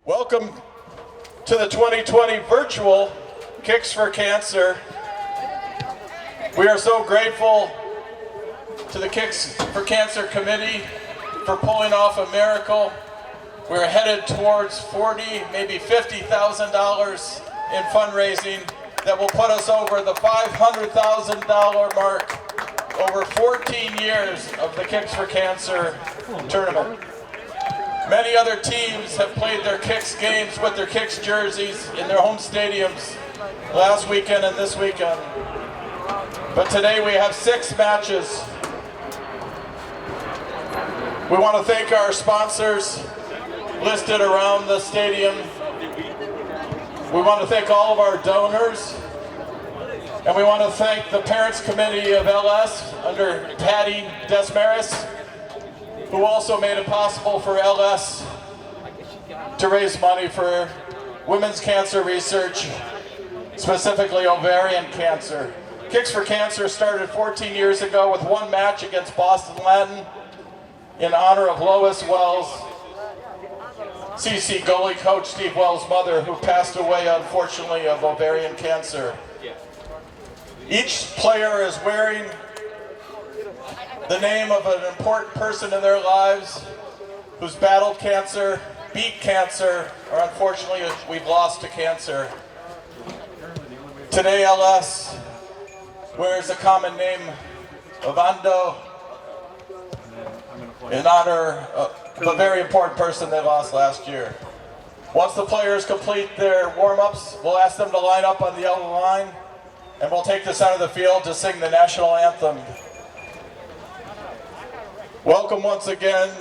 Welcome to the 2020 virtual Kicks for Cancer. We are so grateful to the Kicks for Cancer Committee for pulling off a miracle. We're headed towards $40,000, maybe $50,000 in fundraising that will put us over the $500,000 mark over 14 years of the Kicks for Cancer tournament. Many other teams have played their Kicks games with their Kicks jerseys in their home stadiums last weekend and this weekend. But today we have 6 matches. We want to thank our sponsors listed around the stadium. We want to thank all of our donors. And we want to thank the Parents Committee of LS under Patty Desmaris, who also made it possible for LS to raise money for women's cancer research, specifically ovarian cancer. Kicks for Cancer started 14 years ago with one match against Boston Latin in honor of Lois Wells, CC goalie coach Steve Wells' mother, who passed away unfortunately of ovarian cancer. Each player is wearing the name of an important person in their lives who's battled cancer, beat cancer, or unfortunately we've lost to cancer. Today LS wears a common name, Ovando, in honor of a very important person they lost last year. Once the players complete their warm-ups, we'll ask them to line up on the yellow line, and we'll take the center of the field to sing the national anthem. Welcome once again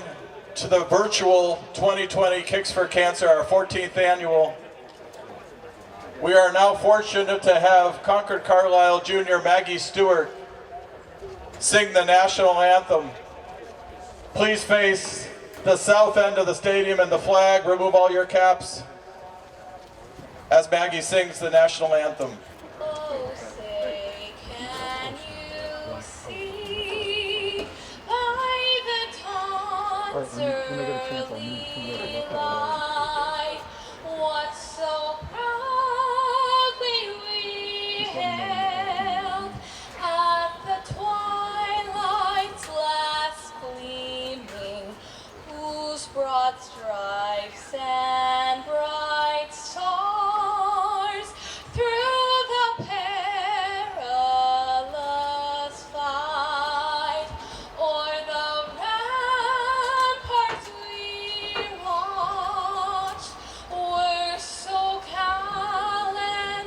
to the virtual 2020 Kicks for Cancer, our 14th annual. We are now fortunate to have Concord Carlisle Jr. Maggie Stewart sing the national anthem. Please face the south end of the stadium and the flag. Remove all your caps as Maggie sings the national anthem. Oh, say, can you see by the dawn's early light what so proudly we hailed at the twilight's last gleaming, whose broad stripes and bright stars through the perilous fight o'er the ramparts we watched were so gallantly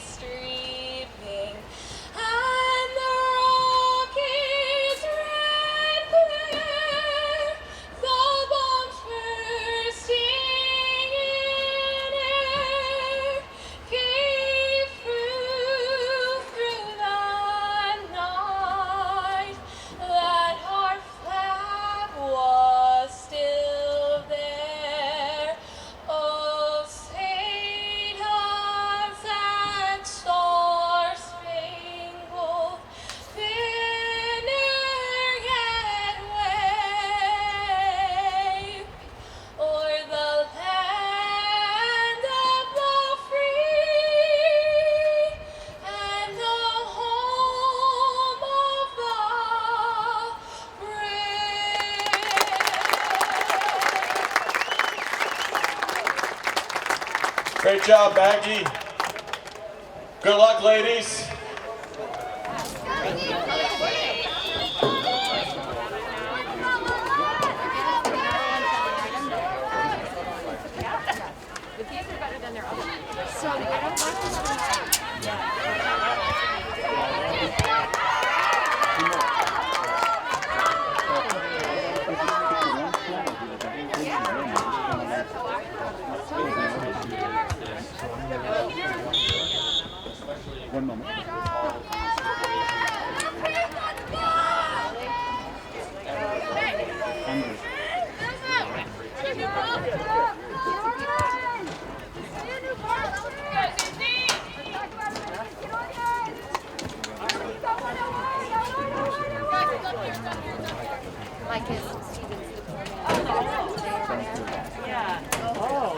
streaming, and the Rockies' red glare, the bombs bursting in air, gave proof through the night that our flag was still there. Oh, Satan's and star-spangled banner yet wave o'er the land of the free and the home of the brave. Great job, Maggie. Good luck, ladies. The these are better than their other. So I don't like this. One moment. Like his Steven's diploma. Yeah. Oh.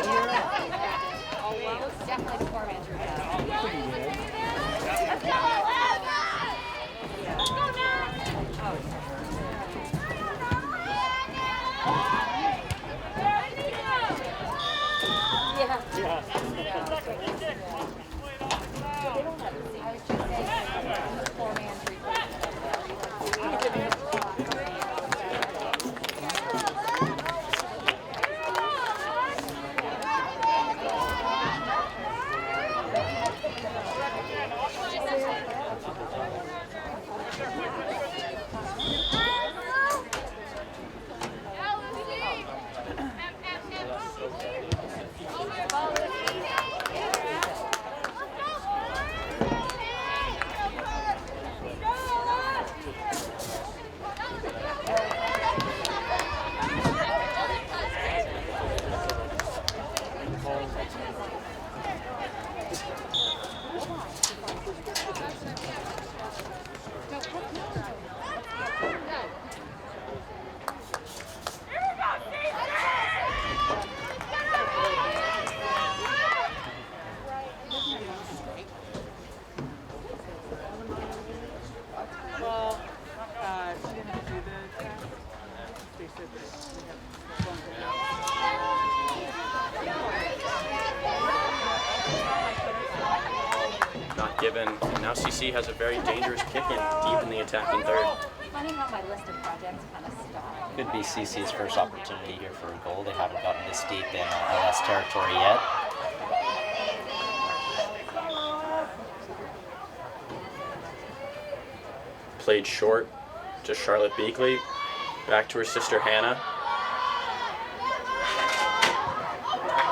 given. And now CC has a very dangerous kick in deep in the attacking third. Funny how my list of projects kind of stopped. Could be CC's first opportunity here for a goal. They haven't gotten this deep in LS territory yet. Played short to Charlotte Beakley. Back to her sister Hannah.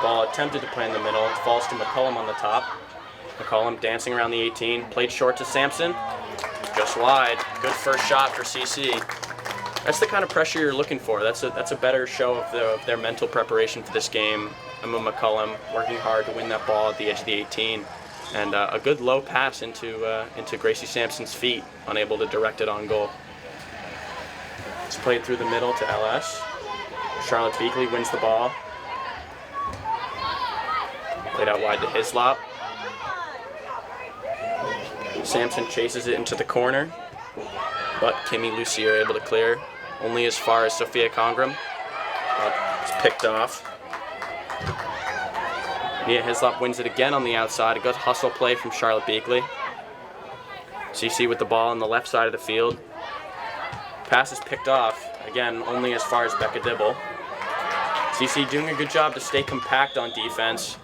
Ball attempted to play in the middle. It falls to McCullum on the top. McCullum dancing around the 18. Played short to Sampson. Just wide. Good first shot for CC. That's the kind of pressure you're looking for. That's a better show of their mental preparation for this game. Emma McCullum working hard to win that ball at the edge of the 18. And a good low pass into Gracie Sampson's feet, unable to direct it on goal. It's played through the middle to LS. Charlotte Beakley wins the ball. Played out wide to Hislop. Sampson chases it into the corner, but Kimmy Lucy are able to clear only as far as Sophia Congram. It's picked off. Mia Hislop wins it again on the outside. A good hustle play from Charlotte Beakley. CC with the ball on the left side of the field. Pass is picked off, again, only as far as Becca Dibble. CC doing a good job to stay compact on defense.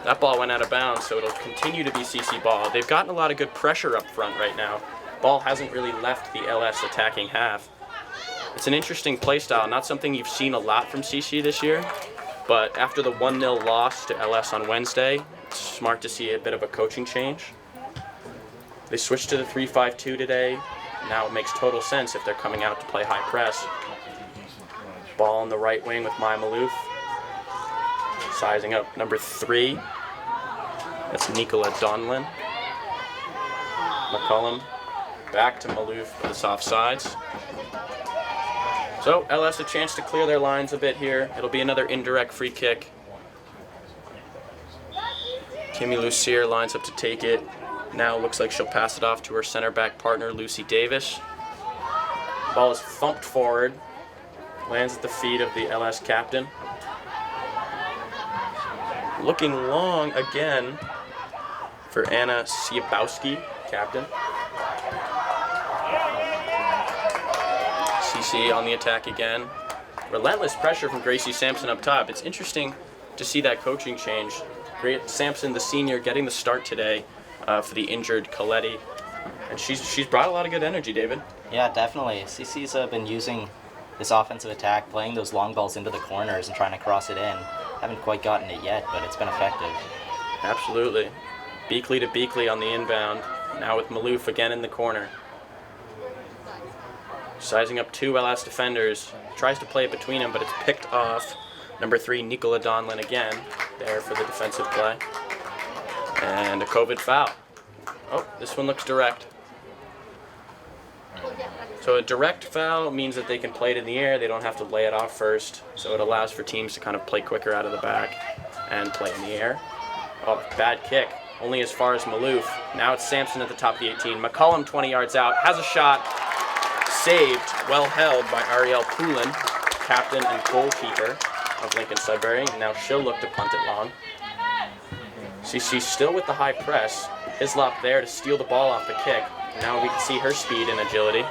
That ball went out of bounds, so it'll continue to be CC ball. They've gotten a lot of good pressure up front right now. Ball hasn't really left the LS attacking half. It's an interesting play style, not something you've seen a lot from CC this year, but after the 1-0 loss to LS on Wednesday, it's smart to see a bit of a coaching change. They switched to the 3-5-2 today. Now it makes total sense if they're coming out to play high press. Ball on the right wing with Maya Maloof. Sizing up number 3. That's Nicola Donlin. McCullum back to Maloof for the soft sides. So LS a chance to clear their lines a bit here. It'll be another indirect free kick. Kimmy Lucier lines up to take it. Now looks like she'll pass it off to her center back partner, Lucy Davis. Ball is thumped forward. Lands at the feet of the LS captain. Looking long again for Anna Siabowski, captain. CC on the attack again. Relentless pressure from Gracie Sampson up top. It's interesting to see that coaching change. Great Sampson, the senior, getting the start today for the injured Coletti. And she's brought a lot of good energy, David. Yeah, definitely. CC's been using this offensive attack, playing those long balls into the corners and trying to cross it in. Haven't quite gotten it yet, but it's been effective. Absolutely. Beakley to Beakley on the inbound. Now with Maloof again in the corner. Sizing up 2 LS defenders. Tries to play it between them, but it's picked off. Number 3, Nicola Donlin again, there for the defensive play. And a COVID foul. Oh, this one looks direct. So a direct foul means that they can play it in the air. They don't have to lay it off first. So it allows for teams to kind of play quicker out of the back and play in the air. Oh, bad kick. Only as far as Maloof. Now it's Sampson at the top of the 18. McCullum 20 yards out. Has a shot. Saved. Well held by Ariel Poulin, captain and goalkeeper of Lincoln Sudbury. Now she'll look to punt it long. CC still with the high press. Hislop there to steal the ball off the kick. Now we can see her speed and agility.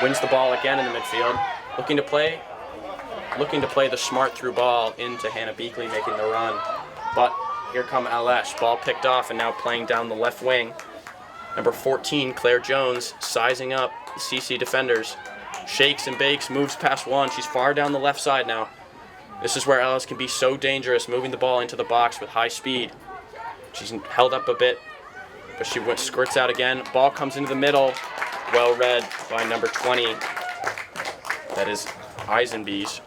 Wins the ball again in the midfield. Looking to play the smart through ball into Hannah Beakley making the run. But here come LS. Ball picked off and now playing down the left wing. Number 14, Claire Jones, sizing up the CC defenders. Shakes and bakes, moves past one. She's far down the left side now. This is where LS can be so dangerous, moving the ball into the box with high speed. She's held up a bit, but she squirts out again. Ball comes into the middle. Well read by number 20. That is Eisenbees.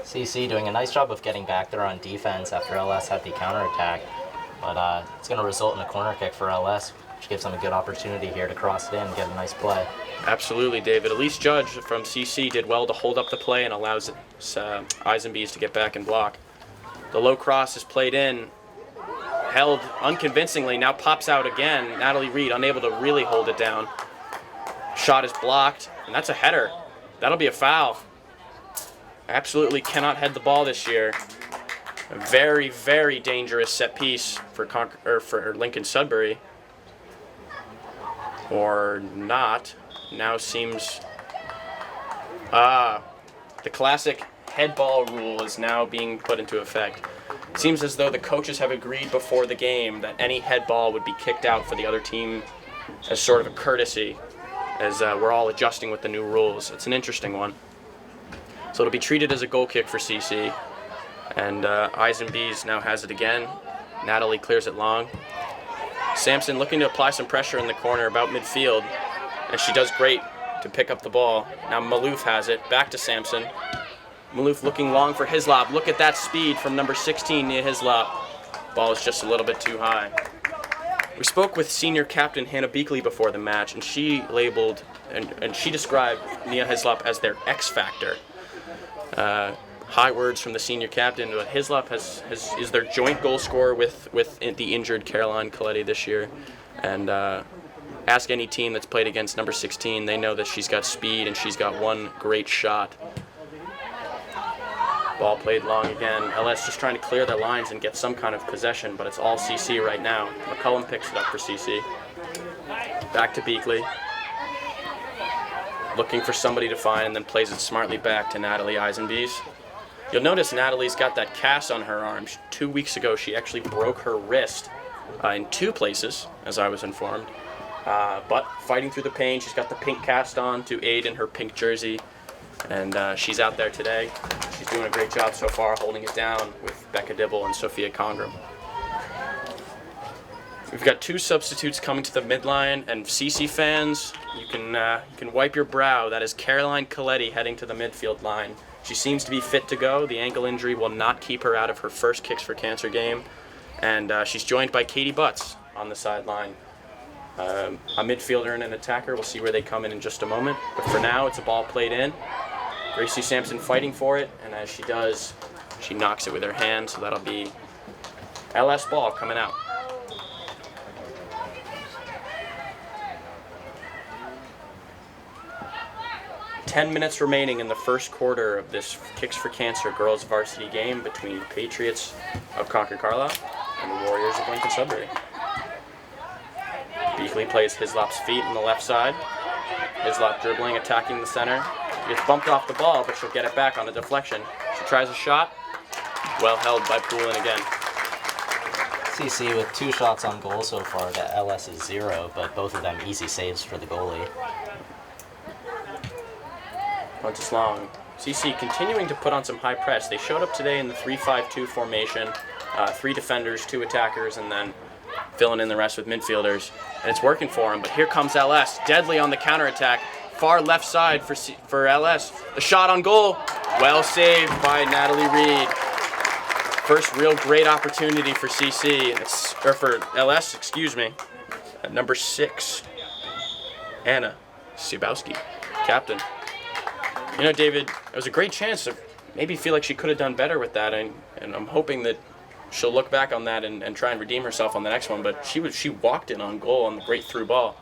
CC doing a nice job of getting back there on defense after LS had the counterattack. But it's going to result in a corner kick for LS, which gives them a good opportunity here to cross it in and get a nice play. Absolutely, David. Elise Judge from CC did well to hold up the play and allows Eisenbees to get back and block. The low cross is played in. Held unconvincingly, now pops out again. Natalie Reed unable to really hold it down. Shot is blocked, and that's a header. That'll be a foul. Absolutely cannot head the ball this year. A very, very dangerous set piece for for Lincoln Sudbury. Or not. Now seems... the classic head ball rule is now being put into effect. It seems as though the coaches have agreed before the game that any head ball would be kicked out for the other team as sort of a courtesy, as we're all adjusting with the new rules. It's an interesting one. So it'll be treated as a goal kick for CC. And Eisenbees now has it again. Natalie clears it long. Sampson looking to apply some pressure in the corner about midfield, and she does great to pick up the ball. Now Malouf has it, back to Sampson. Malouf looking long for Hislop. Look at that speed from number 16 Nia Hislop. Ball is just a little bit too high. We spoke with senior captain Hannah Beakley before the match, and she labeled and she described Nia Hislop as their X factor. High words from the senior captain, but Hislop is their joint goal scorer with the injured Caroline Coletti this year. And ask any team that's played against number 16, they know that she's got speed and she's got one great shot. Ball played long again. LS just trying to clear their lines and get some kind of possession, but it's all CC right now. McCullum picks it up for CC. Back to Beakley. Looking for somebody to find and then plays it smartly back to Natalie Eisenbees. You'll notice Natalie's got that cast on her arm. 2 weeks ago, she actually broke her wrist in 2 places, as I was informed. But fighting through the pain, she's got the pink cast on to aid in her pink jersey. And she's out there today. She's doing a great job so far, holding it down with Becca Dibble and Sophia Congram. We've got 2 substitutes coming to the midline, and CC fans, you can wipe your brow. That is Caroline Coletti heading to the midfield line. She seems to be fit to go. The ankle injury will not keep her out of her first Kicks for Cancer game. And she's joined by Katie Butts on the sideline. A midfielder and an attacker. We'll see where they come in just a moment. But for now, it's a ball played in. Gracie Sampson fighting for it, and as she does, she knocks it with her hand, so that'll be LS ball coming out. Ten minutes remaining in the first quarter of this Kicks for Cancer girls varsity game between the Patriots of Concord Carlisle and the Warriors of Lincoln Sudbury. Beakley plays Hislop's feet on the left side. Hislop dribbling, attacking the center. She gets bumped off the ball, but she'll get it back on a deflection. She tries a shot. Well held by Poulin again. CC with 2 shots on goal so far. The LS is 0, but both of them easy saves for the goalie. Punt is long. CC continuing to put on some high press. They showed up today in the 3-5-2 formation. 3 defenders, 2 attackers, and then filling in the rest with midfielders. And it's working for them, but here comes LS. Deadly on the counterattack. Far left side for LS. The shot on goal. Well saved by Natalie Reed. First real great opportunity for CC, or for LS, excuse me. At number 6, Anna Sibowski, captain. You know, David, it was a great chance to maybe feel like she could have done better with that, and I'm hoping that she'll look back on that and try and redeem herself on the next one. But she walked in on goal on the great through ball.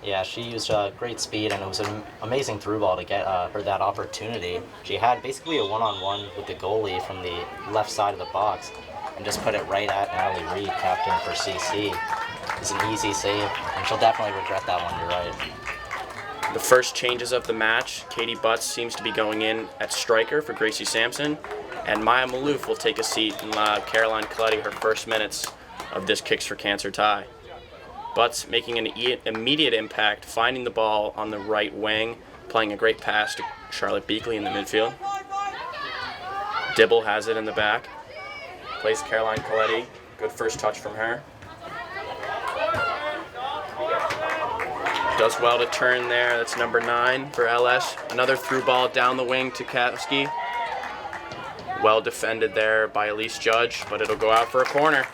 Yeah, she used great speed, and it was an amazing through ball to get her that opportunity. She had basically a one-on-one with the goalie from the left side of the box and just put it right at Natalie Reed, captain for CC. It's an easy save, and she'll definitely regret that one, you're right. The first changes of the match, Katie Butts seems to be going in at striker for Gracie Sampson, and Maya Malouf will take a seat and allow Caroline Coletti her first minutes of this Kicks for Cancer tie. Butts making an immediate impact, finding the ball on the right wing, playing a great pass to Charlotte Beakley in the midfield. Dibble has it in the back, plays Caroline Coletti, good first touch from her. Does well to turn there, that's number 9 for LS. Another through ball down the wing to Kowski. Well defended there by Elise Judge, but it'll go out for a corner.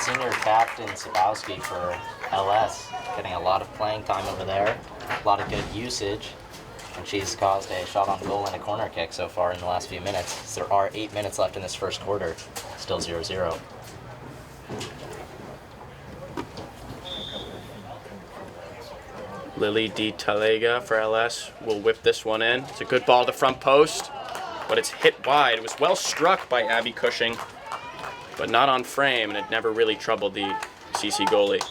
Senior captain Sibowski for LS, getting a lot of playing time over there, a lot of good usage, and she's caused a shot on goal and a corner kick so far in the last few minutes. There are 8 minutes left in this first quarter, still 0-0. Lily Di Talega for LS will whip this one in. It's a good ball to front post. but it's hit wide. It was well struck by Abby Cushing, but not on frame, and it never really troubled the CC goalie.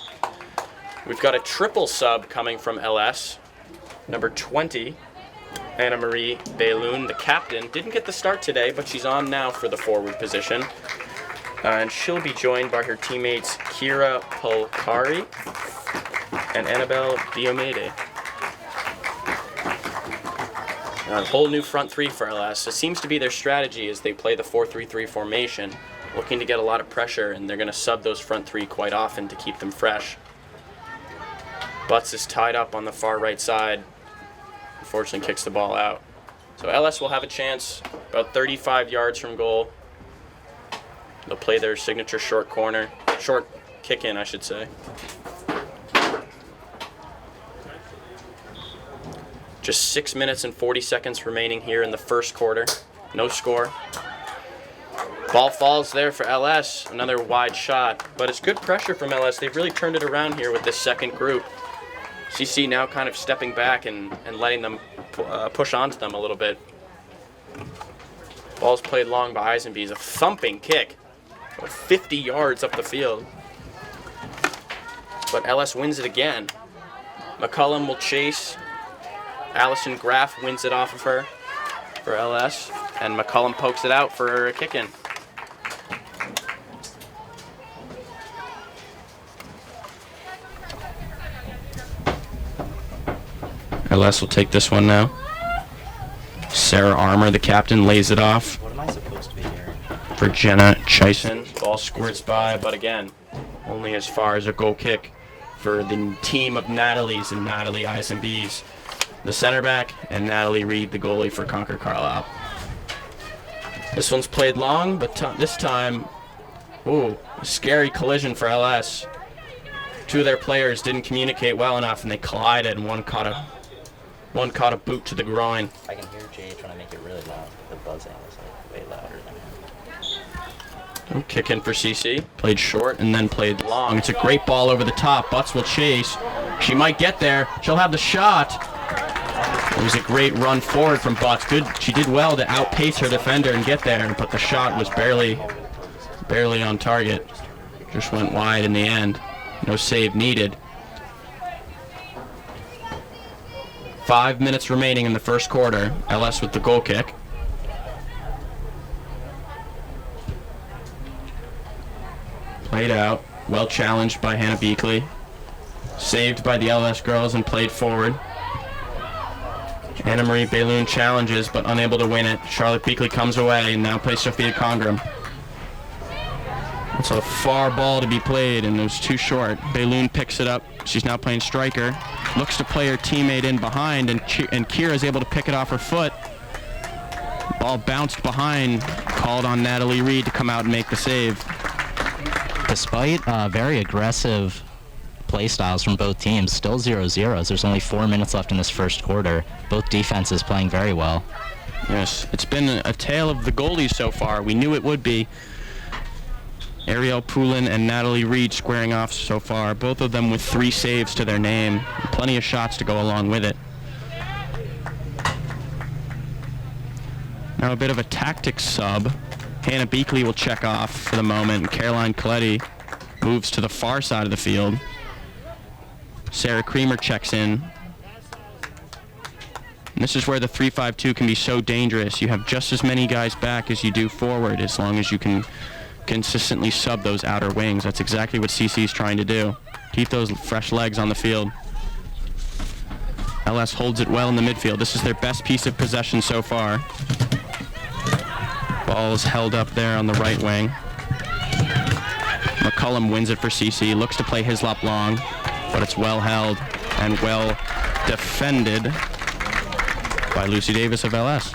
We've got a triple sub coming from LS. Number 20, Anna Marie Bayloun, the captain, didn't get the start today, but she's on now for the forward position. And she'll be joined by her teammates Kira Polcari and Annabelle Diomede. A whole new front three for LS. It seems to be their strategy as they play the 4-3-3 formation, looking to get a lot of pressure, and they're going to sub those front three quite often to keep them fresh. Butts is tied up on the far right side. Unfortunately, kicks the ball out. So LS will have a chance about 35 yards from goal. They'll play their signature short kick in, I should say. Just 6 minutes and 40 seconds remaining here in the first quarter. No score. Ball falls there for LS. Another wide shot, but it's good pressure from LS. They've really turned it around here with this second group. CC now kind of stepping back and letting them push onto them a little bit. Ball's played long by Eisenbees. A thumping kick. 50 yards up the field. But LS wins it again. McCullum will chase. Allison Graff wins it off of her for LS. And McCullum pokes it out for a kick-in. LS will take this one now. Sarah Armour, the captain, lays it off. What am I supposed to be hearing? For Jenna Chison. Ball squirts by, but again, only as far as a goal kick for the team of Natalie's and Natalie Eisenbees, the center back, and Natalie Reed, the goalie for Concord Carlisle. This one's played long, but this time, a scary collision for LS. Two of their players didn't communicate well enough, and they collided, and one caught a boot to the groin. I can hear Jay trying to make it really loud, but the buzzing is like way louder than him. Kick in for CC. Played short and then played long. It's a great ball over the top. Butts will chase. She might get there. She'll have the shot. It was a great run forward from Butts. Good. She did well to outpace her defender and get there, but the shot was barely on target. Just went wide in the end. No save needed. 5 minutes remaining in the first quarter. LS with the goal kick. Played out. Well challenged by Hannah Beakley. Saved by the LS girls and played forward. Anna Marie Bayloun challenges but unable to win it. Charlotte Beakley comes away and now plays Sophia Congram. It's a far ball to be played and it was too short. Bayloun picks it up. She's now playing striker. Looks to play her teammate in behind and Kira is able to pick it off her foot. Ball bounced behind. Called on Natalie Reed to come out and make the save. Despite very aggressive play styles from both teams, still 0-0. There's only 4 minutes left in this first quarter. Both defenses playing very well. Yes, it's been a tale of the goalies so far. We knew it would be. Ariel Poulin and Natalie Reed squaring off so far, both of them with 3 saves to their name. Plenty of shots to go along with it. Now a bit of a tactics sub. Hannah Beakley will check off for the moment. Caroline Coletti moves to the far side of the field. Sarah Creamer checks in. And this is where the 3-5-2 can be so dangerous. You have just as many guys back as you do forward as long as you can consistently sub those outer wings. That's exactly what CC is trying to do. Keep those fresh legs on the field. LS holds it well in the midfield. This is their best piece of possession so far. Ball is held up there on the right wing. McCullum wins it for CC. Looks to play Hislop long, but it's well held and well defended by Lucy Davis of LS.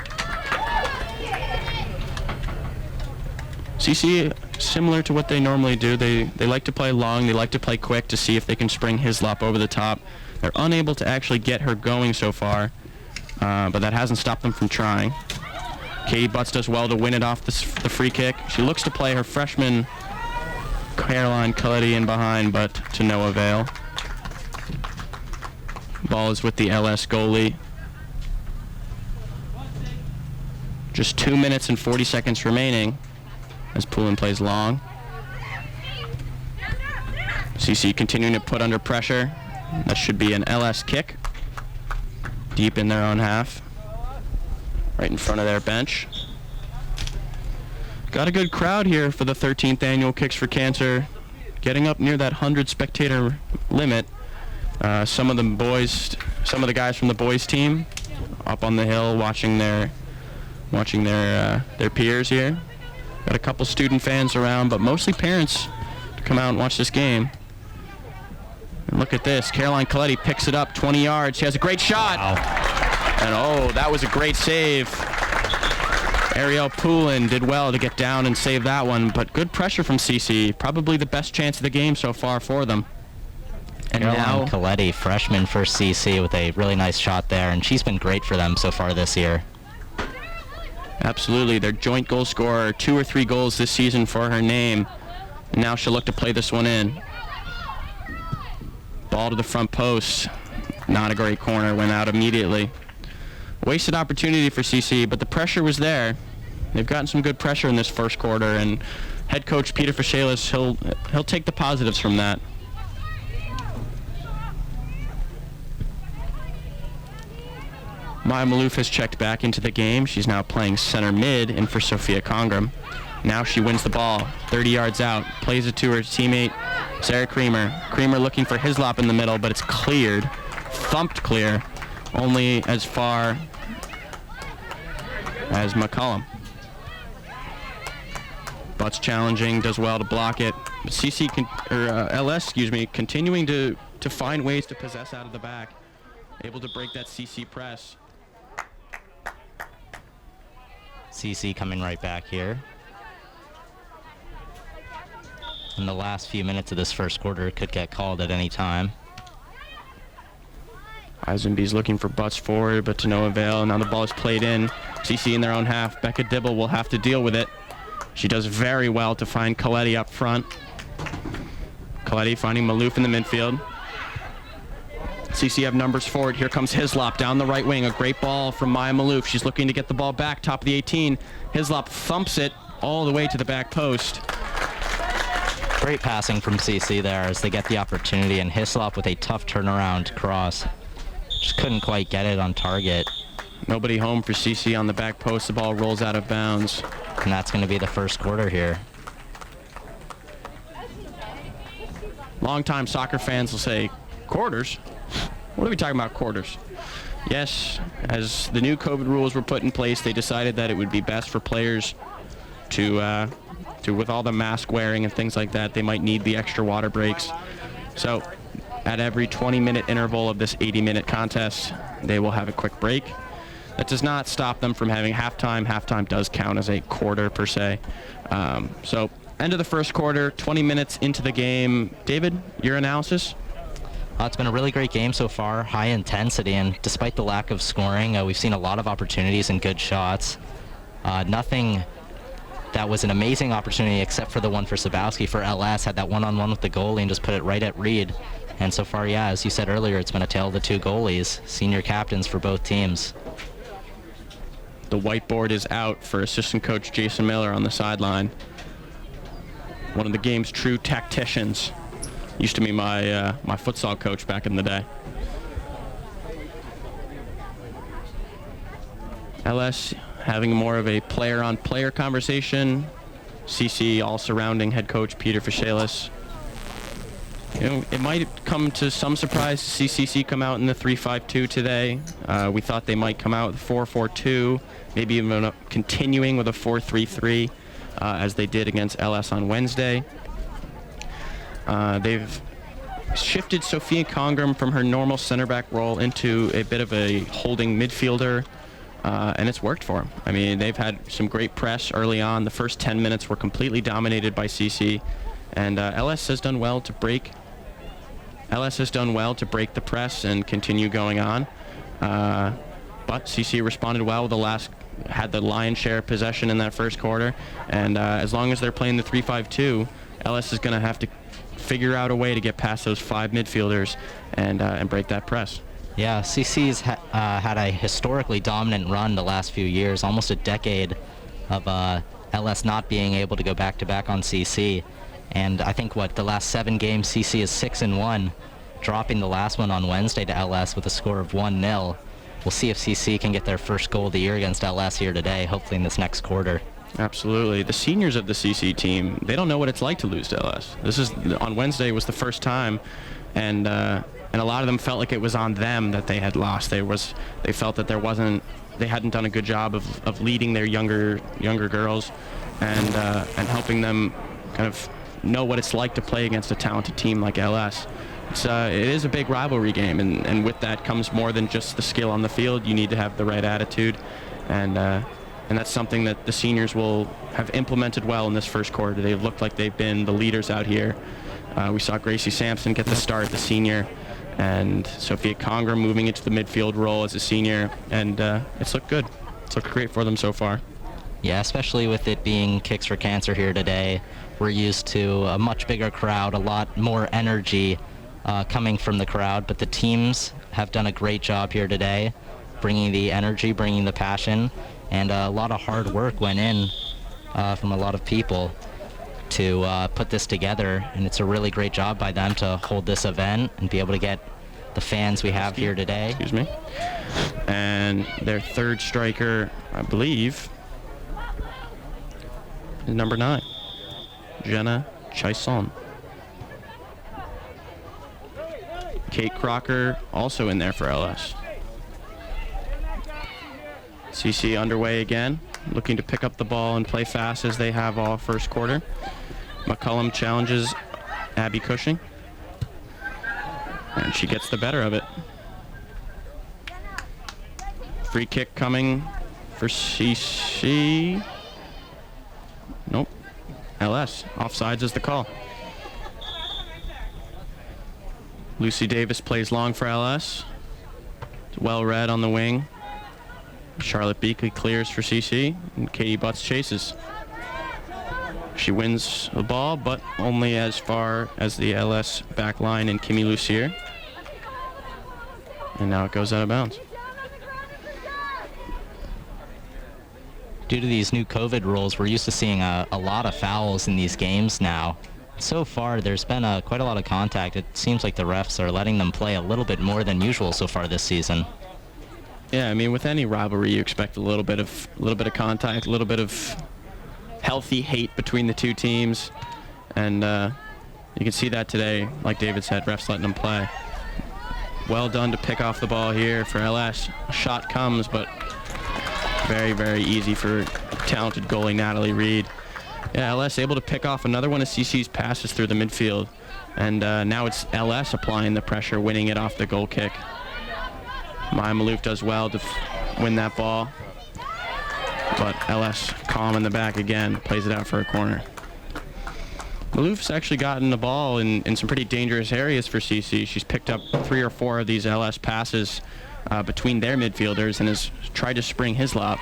CC, similar to what they normally do, they like to play long, they like to play quick to see if they can spring Hislop over the top. They're unable to actually get her going so far, but that hasn't stopped them from trying. Katie Butts does well to win it off the free kick. She looks to play her freshman Caroline Coletti in behind, but to no avail. Ball is with the LS goalie. Just 2 minutes and 40 seconds remaining as Poulin plays long. CC continuing to put under pressure. That should be an LS kick. Deep in their own half. Right in front of their bench. Got a good crowd here for the 13th annual Kicks for Cancer. Getting up near that 100 spectator limit. Some of the guys from the boys team up on the hill watching their peers here. Got a couple student fans around, but mostly parents to come out and watch this game. And look at this. Caroline Coletti picks it up 20 yards. She has a great shot. Wow. And that was a great save. Ariel Poulin did well to get down and save that one, but good pressure from CC. Probably the best chance of the game so far for them. And Caroline now Coletti, freshman for CC, with a really nice shot there, and she's been great for them so far this year. Absolutely, their joint goal scorer, 2 or 3 goals this season for her name. And now she'll look to play this one in. Ball to the front post. Not a great corner, went out immediately. Wasted opportunity for CC, but the pressure was there. They've gotten some good pressure in this first quarter, and head coach Peter Fishalis, he'll take the positives from that. Maya Malouf has checked back into the game. She's now playing center mid in for Sophia Congram. Now she wins the ball, 30 yards out, plays it to her teammate, Sarah Creamer. Creamer looking for Hislop in the middle, but it's cleared, thumped clear, only as far as McCollum. Butts challenging, does well to block it. LS, continuing to find ways to possess out of the back. Able to break that CC press. CC coming right back here. And the last few minutes of this first quarter could get called at any time. Eisenby's looking for butts forward, but to no avail. Now the ball is played in. CC in their own half. Becca Dibble will have to deal with it. She does very well to find Coletti up front. Coletti finding Malouf in the midfield. CC have numbers forward. Here comes Hislop down the right wing. A great ball from Maya Malouf. She's looking to get the ball back, top of the 18. Hislop thumps it all the way to the back post. Great passing from CC there as they get the opportunity, and Hislop with a tough turnaround cross. Just couldn't quite get it on target. Nobody home for CC on the back post. The ball rolls out of bounds. And that's going to be the first quarter here. Longtime soccer fans will say, quarters? What are we talking about, quarters? Yes, as the new COVID rules were put in place, they decided that it would be best for players to with all the mask wearing and things like that, they might need the extra water breaks. So at every 20-minute interval of this 80-minute contest, they will have a quick break. That does not stop them from having halftime. Halftime does count as a quarter per se. So end of the first quarter, 20 minutes into the game. David, your analysis? It's been a really great game so far, high intensity, and despite the lack of scoring, we've seen a lot of opportunities and good shots. Nothing that was an amazing opportunity except for the one for Sabowski for LS, had that one-on-one with the goalie and just put it right at Reed. And so far, yeah, as you said earlier, it's been a tale of the two goalies, senior captains for both teams. The whiteboard is out for assistant coach Jason Miller on the sideline. One of the game's true tacticians. Used to be my futsal coach back in the day. LS having more of a player-on-player conversation. CC all surrounding head coach Peter Fishalis. It might come to some surprise to see CC come out in the 3-5-2 today. We thought they might come out with 4-4-2, maybe even continuing with a 4-3-3 as they did against LS on Wednesday. They've shifted Sophia Congram from her normal center back role into a bit of a holding midfielder, and it's worked for them. I mean, they've had some great press early on. The first 10 minutes were completely dominated by CC, and LS has done well to break the press and continue going on. But CC responded well. Had the lion's share of possession in that first quarter, and as long as they're playing the 3-5-2, LS is going to have to figure out a way to get past those 5 midfielders and break that press. Yeah, CC's had a historically dominant run the last few years, almost a decade of LS not being able to go back-to-back on CC. And I think, the last 7 games, CC is 6-1, dropping the last one on Wednesday to LS with a score of 1-0. We'll see if CC can get their first goal of the year against LS here today, hopefully in this next quarter. Absolutely. The seniors of the CC team, they don't know what it's like to lose to LS. On Wednesday was the first time, and a lot of them felt like it was on them that they had lost. They felt that they hadn't done a good job of leading their younger girls and helping them kind of know what it's like to play against a talented team like LS. It is a big rivalry game, and with that comes more than just the skill on the field. You need to have the right attitude, and that's something that the seniors will have implemented well in this first quarter. They've looked like they've been the leaders out here. We saw Gracie Sampson get the start, the senior, and Sophia Conger moving into the midfield role as a senior, and it's looked good. It's looked great for them so far. Yeah, especially with it being Kicks for Cancer here today. We're used to a much bigger crowd, a lot more energy coming from the crowd, but the teams have done a great job here today, bringing the energy, bringing the passion, and a lot of hard work went in from a lot of people to put this together, and it's a really great job by them to hold this event and be able to get the fans we have here today. Excuse me. And their third striker, I believe, is number 9, Jenna Chaison. Kate Crocker also in there for LS. CC underway again, looking to pick up the ball and play fast as they have all first quarter. McCullum challenges Abby Cushing, and she gets the better of it. Free kick coming for CC. Nope. LS. Offsides is the call. Lucy Davis plays long for LS. It's well read on the wing. Charlotte Beakley clears for CC, and Katie Butts chases. She wins the ball, but only as far as the LS back line and Kimmy Lucier. And now it goes out of bounds. Due to these new COVID rules, we're used to seeing a lot of fouls in these games now. So far, there's been quite a lot of contact. It seems like the refs are letting them play a little bit more than usual so far this season. Yeah, I mean, with any rivalry, you expect a little bit of contact, a little bit of healthy hate between the two teams, and you can see that today. Like David said, refs letting them play. Well done to pick off the ball here for LS. A shot comes, but very, very easy for talented goalie Natalie Reed. Yeah, LS able to pick off another one of CC's passes through the midfield, and now it's LS applying the pressure, winning it off the goal kick. Maya Malouf does well to win that ball, but LS calm in the back again, plays it out for a corner. Malouf's actually gotten the ball in some pretty dangerous areas for CC. She's picked up 3 or 4 of these LS passes between their midfielders and has tried to spring his lob.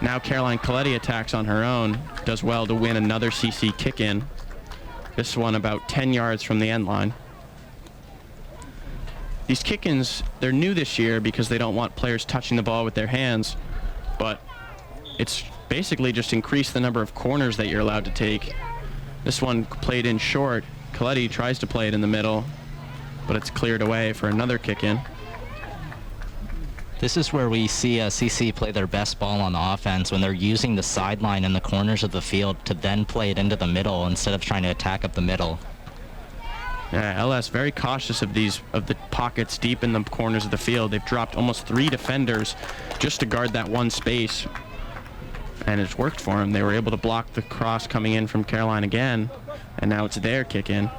Now Caroline Coletti attacks on her own, does well to win another CC kick-in. This one about 10 yards from the end line. These kick-ins, they're new this year because they don't want players touching the ball with their hands, but it's basically just increased the number of corners that you're allowed to take. This one played in short. Coletti tries to play it in the middle, but it's cleared away for another kick-in. This is where we see CC play their best ball on offense, when they're using the sideline and the corners of the field to then play it into the middle instead of trying to attack up the middle. Yeah, LS very cautious of the pockets deep in the corners of the field. They've dropped almost 3 defenders just to guard that one space, and it's worked for them. They were able to block the cross coming in from Caroline again, and now it's their kick in.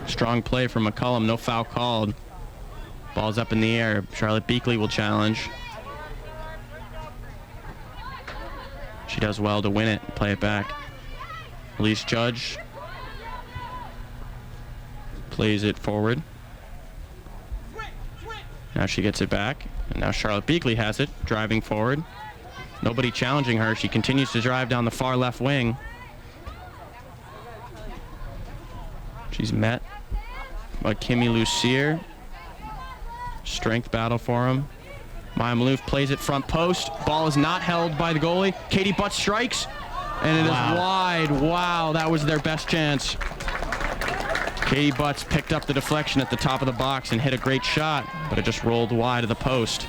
Strong play from McCullum, no foul called. Ball's up in the air. Charlotte Beakley will challenge. She does well to win it and play it back. Elise Judge plays it forward. Now she gets it back, and now Charlotte Beakley has it, driving forward. Nobody challenging her. She continues to drive down the far left wing. She's met by Kimmy Lucier. Strength battle for him. Maya Malouf plays it front post. Ball is not held by the goalie. Katie Butt strikes, and it is wide. Wow, that was their best chance. Katie Butts picked up the deflection at the top of the box and hit a great shot, but it just rolled wide of the post.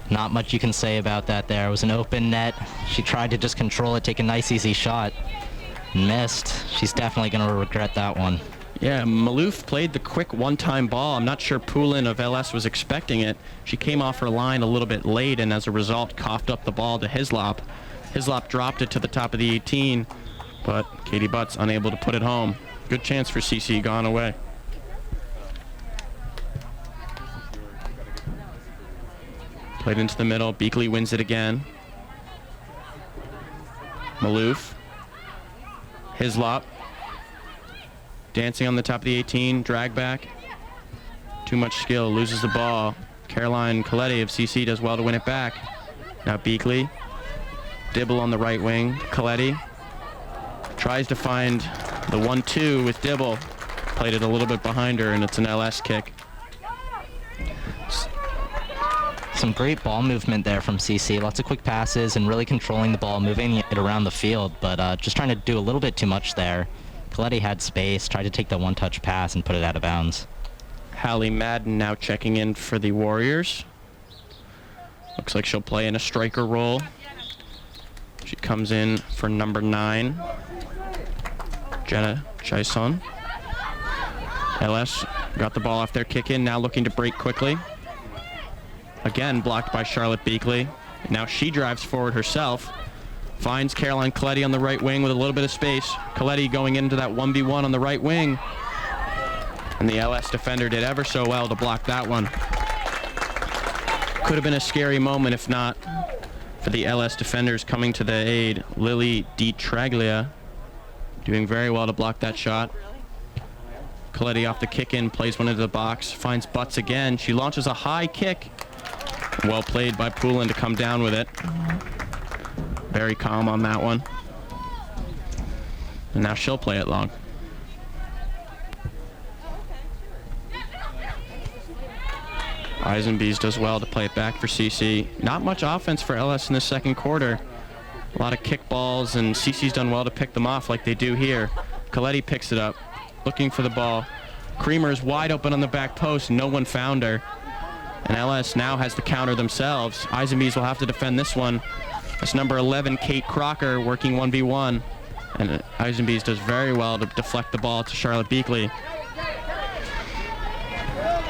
Not much you can say about that there. It was an open net. She tried to just control it, take a nice easy shot. Missed. She's definitely going to regret that one. Yeah, Malouf played the quick one-time ball. I'm not sure Poulin of LS was expecting it. She came off her line a little bit late and as a result coughed up the ball to Hislop. Hislop dropped it to the top of the 18, but Katie Butts unable to put it home. Good chance for CC, gone away. Played into the middle. Beakley wins it again. Malouf. Hislop. Dancing on the top of the 18. Drag back. Too much skill. Loses the ball. Caroline Coletti of CC does well to win it back. Now Beakley. Dibble on the right wing. Coletti tries to find the 1-2 with Dibble. Played it a little bit behind her, and it's an LS kick. Some great ball movement there from CC. Lots of quick passes and really controlling the ball, moving it around the field, but just trying to do a little bit too much there. Coletti had space, tried to take the one-touch pass and put it out of bounds. Hallie Madden now checking in for the Warriors. Looks like she'll play in a striker role. She comes in for number 9, Jenna Chaison. LS got the ball off their kick in, now looking to break quickly. Again, blocked by Charlotte Beakley. Now she drives forward herself. Finds Caroline Coletti on the right wing with a little bit of space. Coletti going into that 1v1 on the right wing. And the LS defender did ever so well to block that one. Could have been a scary moment if not for the LS defenders coming to the aid. Lily DiTraglia doing very well to block that shot. Coletti off the kick-in, plays one into the box, finds Butts again. She launches a high kick. Well played by Poulin to come down with it. Very calm on that one. And now she'll play it long. Eisenbees does well to play it back for CC. Not much offense for LS in the second quarter. A lot of kickballs, and CC's done well to pick them off like they do here. Coletti picks it up, looking for the ball. Creamer is wide open on the back post. No one found her. And LS now has the counter themselves. Eisenbees will have to defend this one. That's number 11, Kate Crocker, working 1v1. And Eisenbees does very well to deflect the ball to Charlotte Beakley.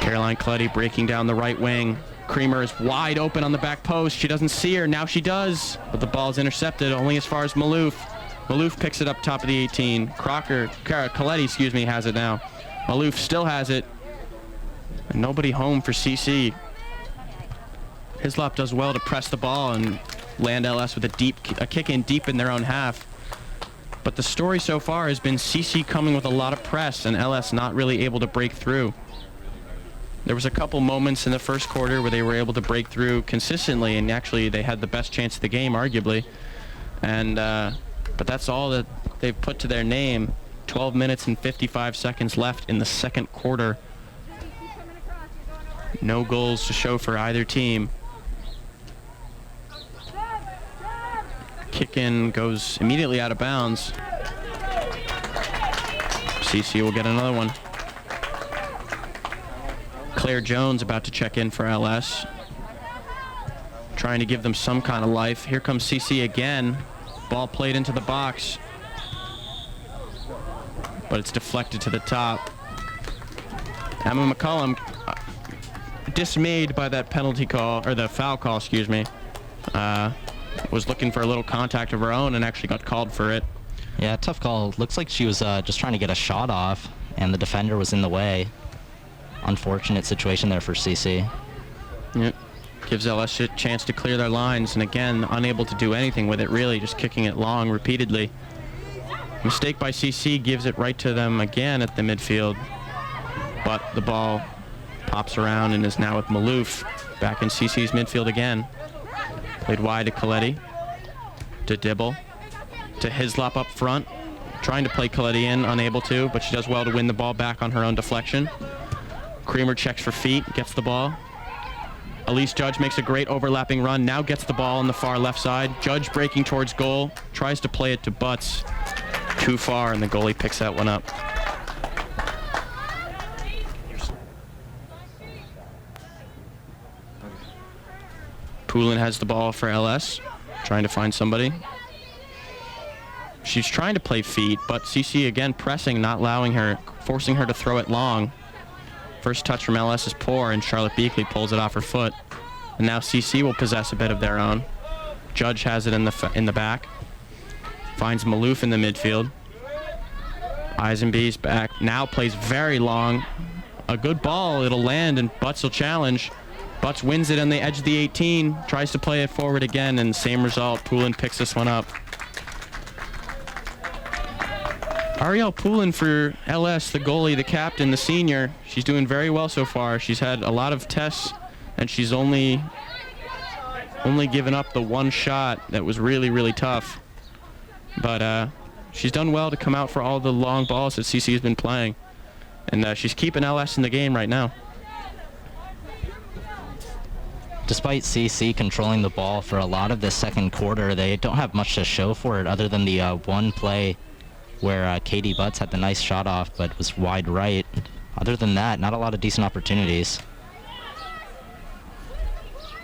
Caroline Coletti breaking down the right wing. Creamer is wide open on the back post. She doesn't see her. Now she does. But the ball is intercepted only as far as Malouf. Malouf picks it up top of the 18. Coletti, has it now. Malouf still has it. And nobody home for CC. Hislop does well to press the ball and land LS with a kick in deep in their own half. But the story so far has been CC coming with a lot of press and LS not really able to break through. There was a couple moments in the first quarter where they were able to break through consistently, and actually they had the best chance of the game, arguably. And but that's all that they've put to their name. 12 minutes and 55 seconds left in the second quarter. No goals to show for either team. Kick in goes immediately out of bounds. CC will get another one. Claire Jones about to check in for LS. Trying to give them some kind of life. Here comes CC again. Ball played into the box. But it's deflected to the top. Emma McCullum, dismayed by that penalty call, or the foul call, was looking for a little contact of her own and actually got called for it. Yeah, tough call. Looks like she was just trying to get a shot off, and the defender was in the way. Unfortunate situation there for CC. Yep. Gives LS a chance to clear their lines, and again, unable to do anything with it, really, just kicking it long repeatedly. Mistake by CC gives it right to them again at the midfield, but the ball pops around and is now with Malouf back in CC's midfield again. Played wide to Coletti, to Dibble, to Hislop up front. trying to play Coletti in, unable to, but she does well to win the ball back on her own deflection. Creamer checks for feet, gets the ball. Elise Judge makes a great overlapping run, now gets the ball on the far left side. Judge breaking towards goal, tries to play it to Butts. Too far, and the goalie picks that one up. Poulin has the ball for LS, trying to find somebody. She's trying to play feet, but CC again pressing, not allowing her, forcing her to throw it long. First touch from LS is poor, and Charlotte Beakley pulls it off her foot. And now CC will possess a bit of their own. Judge has it in the back. Finds Maloof in the midfield. Eisenby's back. Now plays very long. A good ball. It'll land, and Butts will challenge. Butts wins it on the edge of the 18. Tries to play it forward again, and same result. Poulin picks this one up. Ariel Poulin for LS, the goalie, the captain, the senior. She's doing very well so far. She's had a lot of tests, and she's only given up the one shot that was really, really tough. But she's done well to come out for all the long balls that CC has been playing. And she's keeping LS in the game right now. Despite CC controlling the ball for a lot of the second quarter, they don't have much to show for it other than the one play where Katie Butts had the nice shot off but was wide right. Other than that, not a lot of decent opportunities.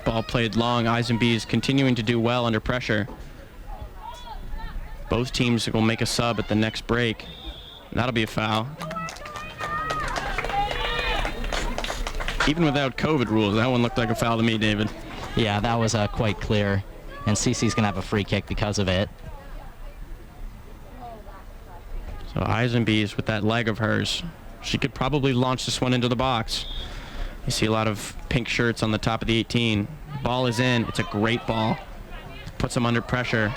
Ball played long. Eisenby is continuing to do well under pressure. Both teams will make a sub at the next break. And that'll be a foul. Even without COVID rules, that one looked like a foul to me, David. Yeah, that was quite clear. And CC's going to have a free kick because of it. So Eisenby's with that leg of hers. She could probably launch this one into the box. You see a lot of pink shirts on the top of the 18. Ball is in. It's a great ball. Puts them under pressure.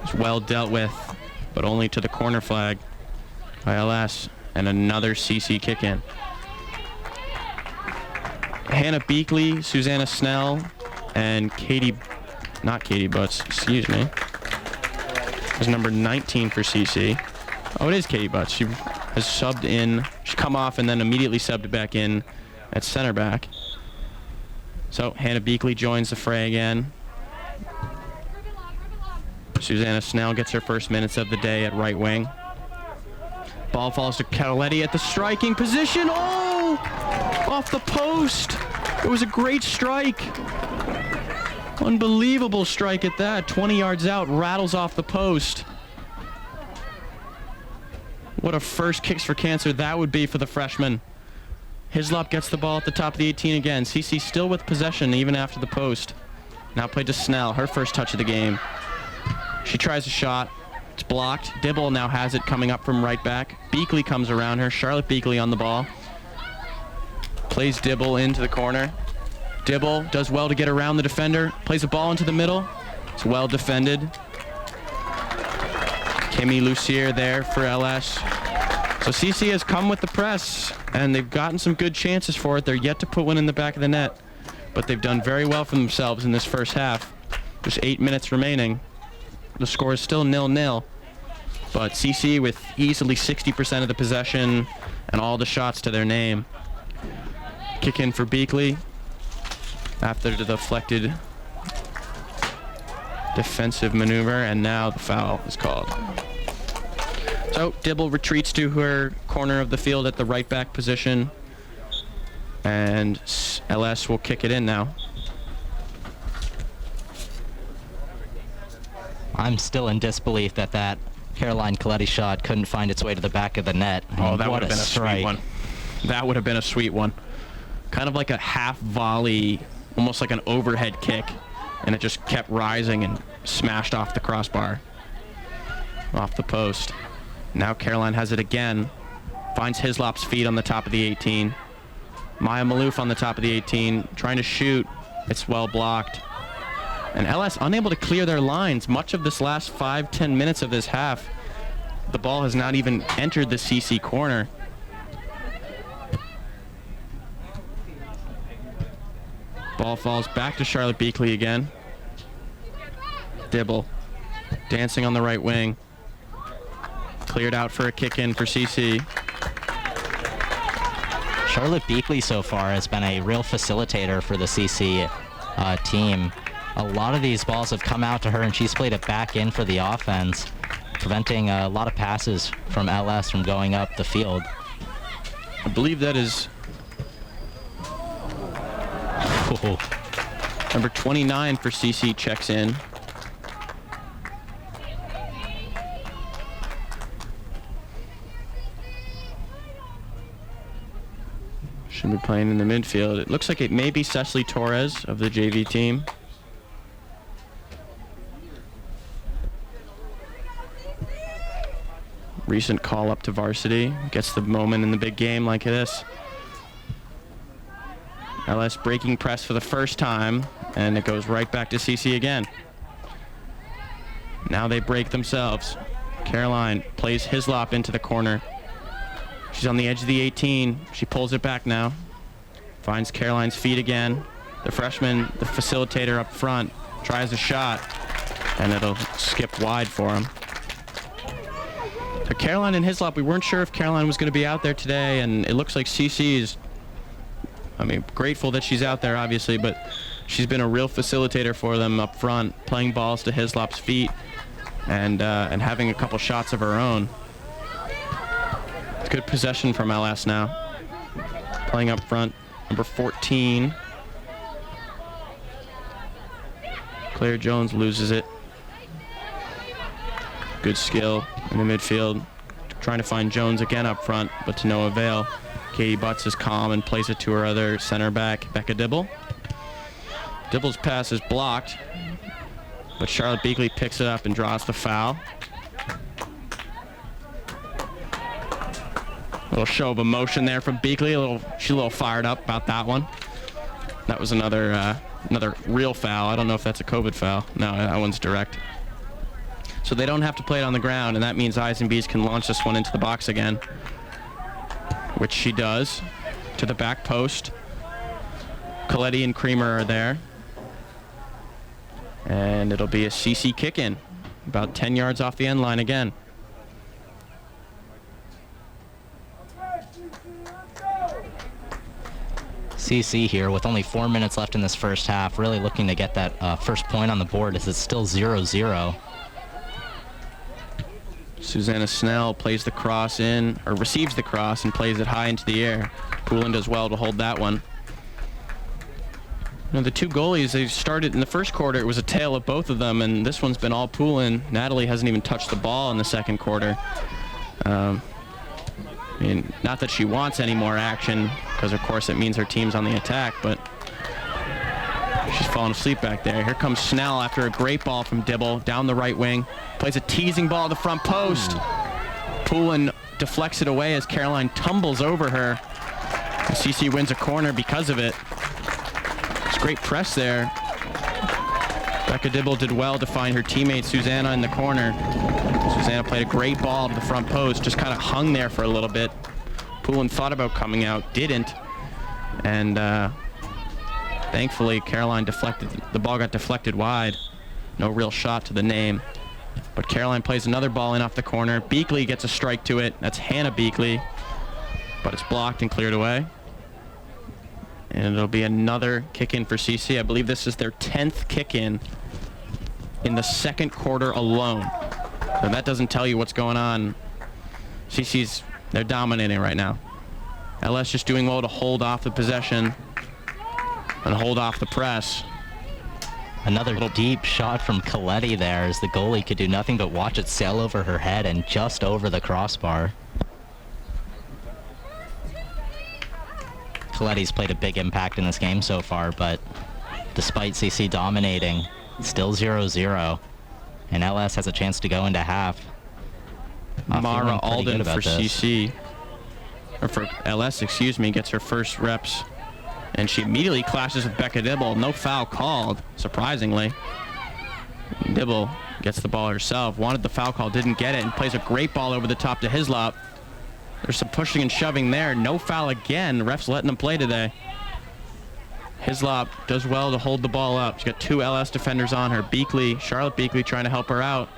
It's well dealt with, but only to the corner flag by LS. And another CC kick in. Hannah Beakley, Susanna Snell, and not Katie Butts, excuse me. Is number 19 for CC. Oh, it is Katie Butts. She has subbed in. She's come off and then immediately subbed back in at center back. So Hannah Beakley joins the fray again. Susanna Snell gets her first minutes of the day at right wing. Ball falls to Coletti at the striking position. Oh! Off the post. It was a great strike. Unbelievable strike at that. 20 yards out, rattles off the post. What a first kicks for cancer that would be for the freshman. Hislop gets the ball at the top of the 18 again. CC still with possession even after the post. Now played to Snell, her first touch of the game. She tries a shot. It's blocked. Dibble now has it coming up from right back. Beakley comes around her. Charlotte Beakley on the ball. Plays Dibble into the corner. Dibble does well to get around the defender. Plays the ball into the middle. It's well defended. Kimmy Lucier there for LS. So CC has come with the press, and they've gotten some good chances for it. They're yet to put one in the back of the net, but they've done very well for themselves in this first half. There's 8 minutes remaining. The score is still 0-0, but CC with easily 60% of the possession and all the shots to their name. Kick in for Beakley after the deflected defensive maneuver, and now the foul is called. So Dibble retreats to her corner of the field at the right back position, and LS will kick it in now. I'm still in disbelief that Caroline Coletti shot couldn't find its way to the back of the net. Oh, that would have been a sweet one. That would have been a sweet one. Kind of like a half volley, almost like an overhead kick, and it just kept rising and smashed off the crossbar, off the post. Now Caroline has it again, finds Hislop's feet on the top of the 18. Maya Maloof on the top of the 18, trying to shoot. It's well blocked. And LS unable to clear their lines much of this last 5-10 minutes of this half. The ball has not even entered the CC corner. Ball falls back to Charlotte Beakley again. Dibble dancing on the right wing. Cleared out for a kick in for CC. Charlotte Beakley so far has been a real facilitator for the CC team. A lot of these balls have come out to her, and she's played it back in for the offense, preventing a lot of passes from LS from going up the field. I believe that is number 29 for CC checks in. Should be playing in the midfield. It looks like it may be Cecily Torres of the JV team. Recent call up to varsity. Gets the moment in the big game like this. LS breaking press for the first time, and it goes right back to CC again. Now they break themselves. Caroline plays Hislop into the corner. She's on the edge of the 18. She pulls it back now. Finds Caroline's feet again. The freshman, the facilitator up front, tries a shot, and it'll skip wide for him. For Caroline and Hislop, we weren't sure if Caroline was going to be out there today, and it looks like CC is, grateful that she's out there, obviously, but she's been a real facilitator for them up front, playing balls to Hislop's feet and having a couple shots of her own. Good possession from LS now. Playing up front, number 14. Claire Jones loses it. Good skill in the midfield. Trying to find Jones again up front, but to no avail. Katie Butts is calm and plays it to her other center back, Becca Dibble. Dibble's pass is blocked, but Charlotte Beakley picks it up and draws the foul. A little show of emotion there from Beakley. She's a little fired up about that one. That was another real foul. I don't know if that's a COVID foul. No, that one's direct. So they don't have to play it on the ground, and that means Eyes and Bees can launch this one into the box again, which she does, to the back post. Coletti and Creamer are there. And it'll be a CC kick-in, about 10 yards off the end line again. CC here with only 4 minutes left in this first half, really looking to get that first point on the board as it's still 0-0. Susanna Snell plays the cross in, or receives the cross and plays it high into the air. Poulin does well to hold that one. The two goalies, they started in the first quarter, it was a tale of both of them, and this one's been all Poulin. Natalie hasn't even touched the ball in the second quarter. Not that she wants any more action, because of course it means her team's on the attack, but she's falling asleep back there. Here comes Snell after a great ball from Dibble down the right wing. Plays a teasing ball to the front post. Poulin deflects it away as Caroline tumbles over her. And CC wins a corner because of it. It's great press there. Becca Dibble did well to find her teammate Susanna in the corner. Susanna played a great ball to the front post, just kind of hung there for a little bit. Poulin thought about coming out, didn't. And thankfully, Caroline deflected. The ball got deflected wide. No real shot to the name. But Caroline plays another ball in off the corner. Beakley gets a strike to it. That's Hannah Beakley. But it's blocked and cleared away. And it'll be another kick-in for CC. I believe this is their 10th kick-in in the second quarter alone. So that doesn't tell you what's going on. They're dominating right now. LS just doing well to hold off the possession and hold off the press. Another deep shot from Coletti there as the goalie could do nothing but watch it sail over her head and just over the crossbar. Coletti's played a big impact in this game so far, but despite CC dominating, still 0-0. And LS has a chance to go into half. Mara Alden for this. CC, or for LS, excuse me, gets her first reps. And she immediately clashes with Becca Dibble. No foul called, surprisingly. Dibble gets the ball herself. Wanted the foul call, didn't get it, and plays a great ball over the top to Hislop. There's some pushing and shoving there. No foul again. The ref's letting them play today. Hislop does well to hold the ball up. She's got two LS defenders on her. Charlotte Beakley trying to help her out.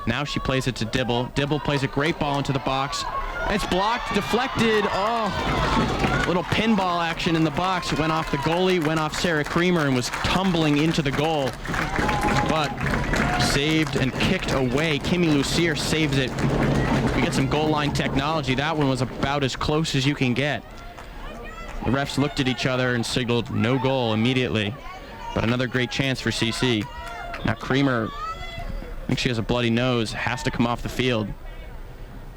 Now she plays it to Dibble. Dibble plays a great ball into the box. It's blocked, deflected. Oh, little pinball action in the box. It went off the goalie, went off Sarah Creamer, and was tumbling into the goal. But saved and kicked away. Kimmy Lucier saves it. We get some goal line technology. That one was about as close as you can get. The refs looked at each other and signaled no goal immediately. But another great chance for CC. Now Creamer, I think she has a bloody nose, has to come off the field.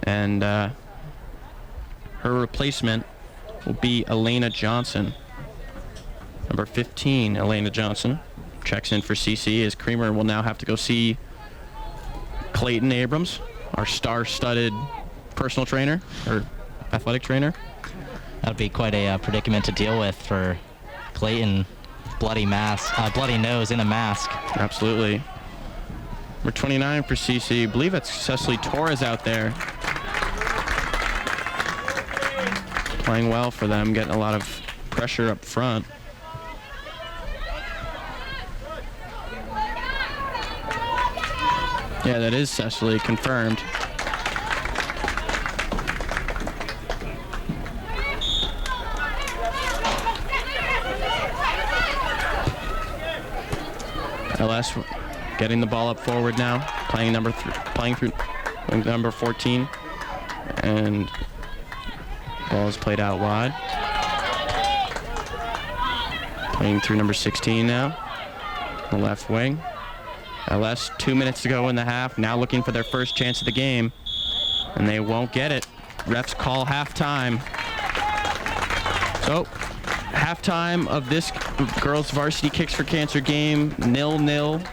And her replacement will be Elena Johnson. Number 15, Elena Johnson, checks in for CC, as Creamer will now have to go see Clayton Abrams, our star-studded personal trainer, or athletic trainer. That would be quite a predicament to deal with for Clayton. Bloody nose in a mask. Absolutely. Number 29 for CC. I believe it's Cecily Torres out there. Playing well for them, getting a lot of pressure up front. Yeah, that is Cecily, confirmed. LS getting the ball up forward now, playing through number 14, and ball is played out wide. Playing through number 16 now, the left wing. LS 2 minutes to go in the half, now looking for their first chance of the game, and they won't get it. Refs call halftime. So, halftime of this girls varsity Kicks for Cancer game, 0-0.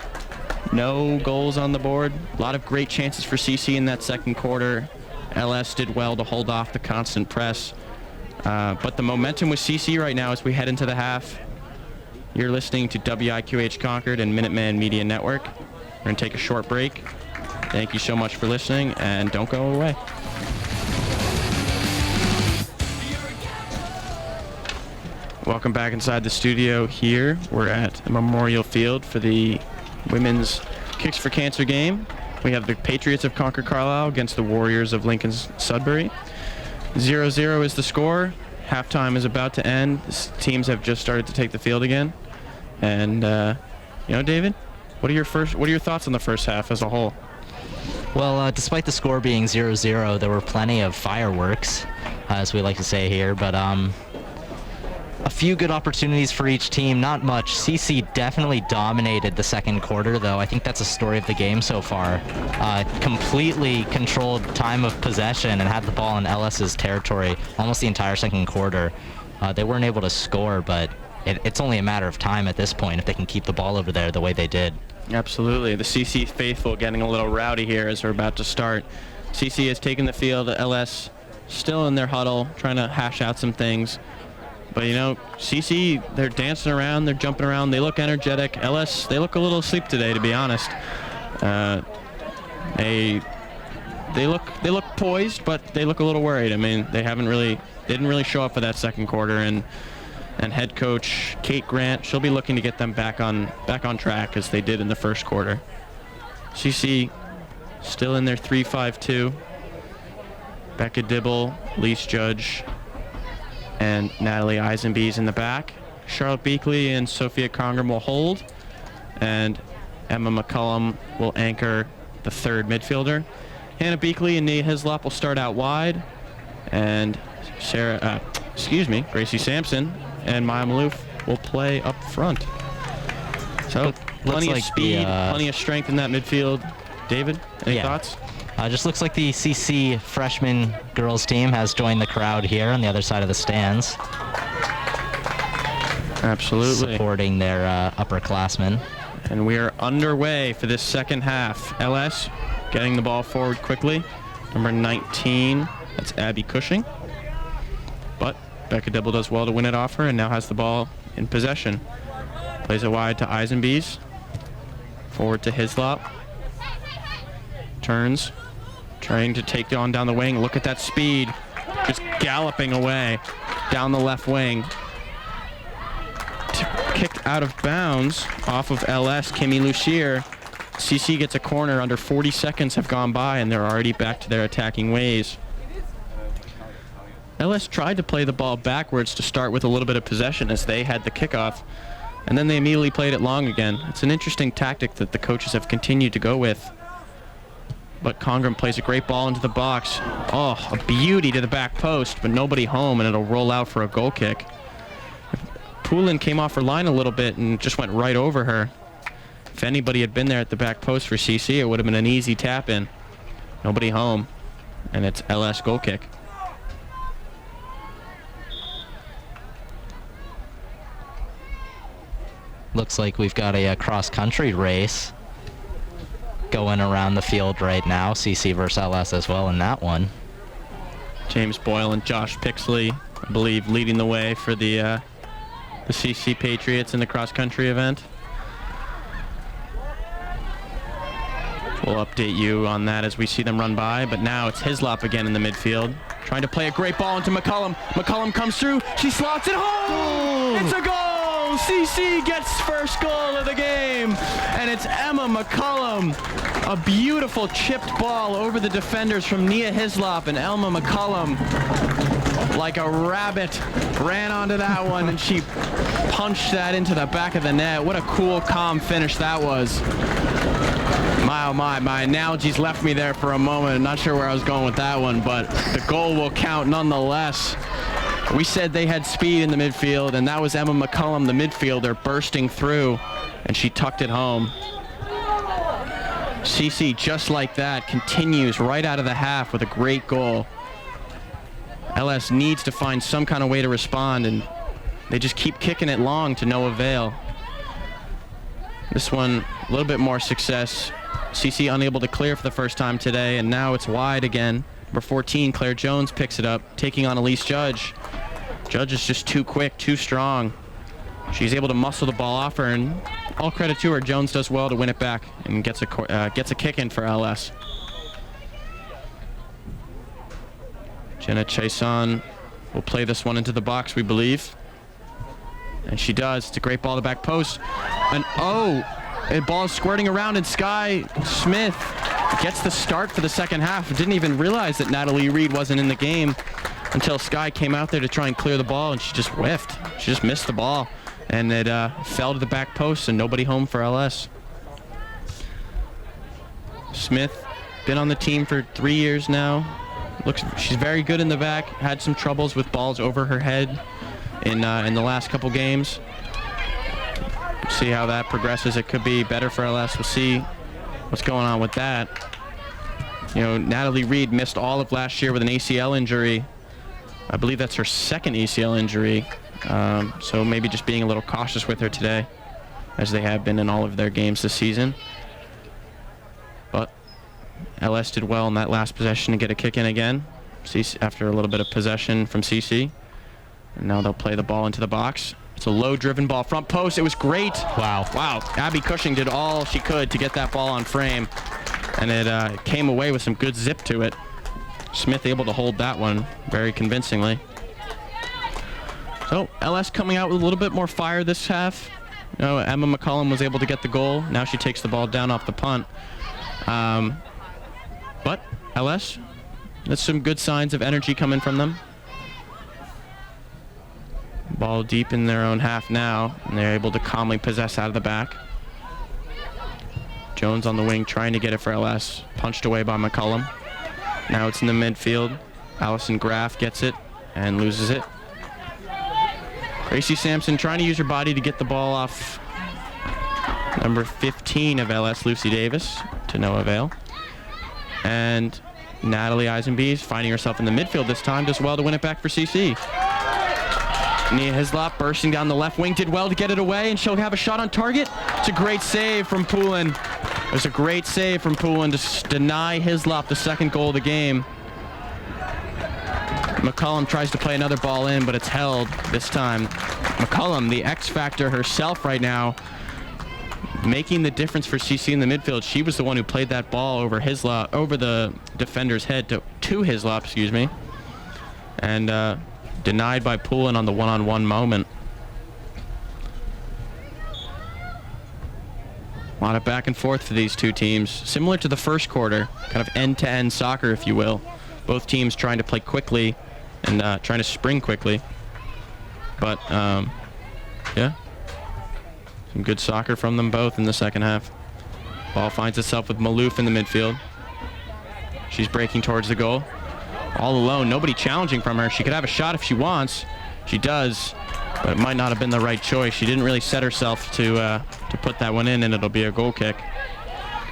No goals on the board. A lot of great chances for CC in that second quarter. LS did well to hold off the constant press. But the momentum with CC right now as we head into the half. You're listening to WIQH Concord and Minuteman Media Network. We're going to take a short break. Thank you so much for listening, and don't go away. Welcome back inside the studio here. We're at Memorial Field for the women's Kicks for Cancer game. We have the Patriots of Concord Carlisle against the Warriors of Lincoln's Sudbury. 0-0 is the score. Halftime is about to end. Teams have just started to take the field again. And, David, what are your thoughts on the first half as a whole? Well, despite the score being 0-0, there were plenty of fireworks, as we like to say here, but a few good opportunities for each team, not much. CC definitely dominated the second quarter, though. I think that's a story of the game so far. Completely controlled time of possession and had the ball in LS's territory almost the entire second quarter. They weren't able to score, but it's only a matter of time at this point if they can keep the ball over there the way they did. Absolutely. The CC faithful getting a little rowdy here as we're about to start. CC has taken the field. LS still in their huddle, trying to hash out some things. But, CC, they're dancing around, they're jumping around, they look energetic. LS, they look a little asleep today, to be honest. They look poised, but they look a little worried. I mean, they didn't really show up for that second quarter, and head coach Kate Grant, she'll be looking to get them back on track as they did in the first quarter. CC still in their 3-5-2. Becca Dibble, Lise Judge, and Natalie Eisenbees in the back. Charlotte Beakley and Sophia Congram will hold, and Emma McCullum will anchor the third midfielder. Hannah Beakley and Nia Hislop will start out wide, and Gracie Sampson and Maya Maloof will play up front. So plenty of speed, plenty of strength in that midfield. David, any thoughts? Just looks like the CC freshman girls team has joined the crowd here on the other side of the stands. Absolutely. Supporting their upperclassmen. And we are underway for this second half. LS getting the ball forward quickly. Number 19, that's Abby Cushing. But Becca Dibble does well to win it off her and now has the ball in possession. Plays it wide to Eisenbees. Forward to Hislop. Turns. Trying to take on down the wing. Look at that speed. Just galloping away down the left wing. Kicked out of bounds off of LS. Kimmy Lucier CC gets a corner. Under 40 seconds have gone by, and they're already back to their attacking ways. LS tried to play the ball backwards to start with a little bit of possession as they had the kickoff, and then they immediately played it long again. It's an interesting tactic that the coaches have continued to go with. But Congram plays a great ball into the box. Oh, a beauty to the back post, but nobody home, and it'll roll out for a goal kick. Poulin came off her line a little bit and just went right over her. If anybody had been there at the back post for CC, it would have been an easy tap in. Nobody home, and it's LS goal kick. Looks like we've got a cross-country race going around the field right now. CC versus LS as well in that one. James Boyle and Josh Pixley, I believe, leading the way for the CC Patriots in the cross-country event. We'll update you on that as we see them run by, but now it's Hislop again in the midfield, trying to play a great ball into McCullum. McCullum comes through, she slots it home! It's a goal! CC gets first goal of the game, and it's Emma McCullum. A beautiful chipped ball over the defenders from Nia Hislop, and Elma McCullum, like a rabbit, ran onto that one, and she punched that into the back of the net. What a cool, calm finish that was. My, oh my analogies left me there for a moment. I'm not sure where I was going with that one, but the goal will count nonetheless. We said they had speed in the midfield, and that was Emma McCullum, the midfielder, bursting through, and she tucked it home. CC, just like that, continues right out of the half with a great goal. LS needs to find some kind of way to respond, and they just keep kicking it long to no avail. This one, a little bit more success. CC unable to clear for the first time today, and now it's wide again. Number 14, Claire Jones picks it up, taking on Elise Judge. Judge is just too quick, too strong. She's able to muscle the ball off her, and all credit to her. Jones does well to win it back and gets a kick in for LS. Jenna Chason will play this one into the box, we believe. And she does. It's a great ball to the back post. And a ball is squirting around, and Sky Smith gets the start for the second half. Didn't even realize that Natalie Reed wasn't in the game until Sky came out there to try and clear the ball, and she just whiffed. She just missed the ball, and it fell to the back post, and nobody home for LS. Smith, been on the team for 3 years now. She's very good in the back. Had some troubles with balls over her head in the last couple games. See how that progresses. It could be better for LS. We'll see what's going on with that. You know, Natalie Reed missed all of last year with an ACL injury. I believe that's her second ACL injury. So maybe just being a little cautious with her today, as they have been in all of their games this season. But LS did well in that last possession to get a kick in again, after a little bit of possession from CC. And now they'll play the ball into the box. It's a low-driven ball, front post. It was great. Wow. Abby Cushing did all she could to get that ball on frame, and it came away with some good zip to it. Smith able to hold that one very convincingly. So LS coming out with a little bit more fire this half. You know, Emma McCullum was able to get the goal. Now she takes the ball down off the punt. But LS, there's some good signs of energy coming from them. Ball deep in their own half now, and they're able to calmly possess out of the back. Jones on the wing trying to get it for LS. Punched away by McCullum. Now it's in the midfield. Allison Graff gets it and loses it. Gracie Sampson trying to use her body to get the ball off number 15 of LS, Lucy Davis, to no avail. And Natalie Eisenby is finding herself in the midfield this time, does well to win it back for CC. Nia Hislop bursting down the left wing, did well to get it away, and she'll have a shot on target. It's a great save from Poulin. There's a great save from Poulin to deny Hislop the second goal of the game. McCullum tries to play another ball in, but it's held this time. McCullum, the X factor herself right now, making the difference for CC in the midfield. She was the one who played that ball over Hislop, over the defender's head to Hislop, excuse me. And denied by Poulin on the one-on-one moment. A lot of back and forth for these two teams. Similar to the first quarter, kind of end-to-end soccer, if you will. Both teams trying to play quickly and trying to spring quickly. But, yeah. Some good soccer from them both in the second half. Ball finds itself with Malouf in the midfield. She's breaking towards the goal. All alone, nobody challenging from her. She could have a shot if she wants. She does, but it might not have been the right choice. She didn't really set herself to put that one in, and it'll be a goal kick.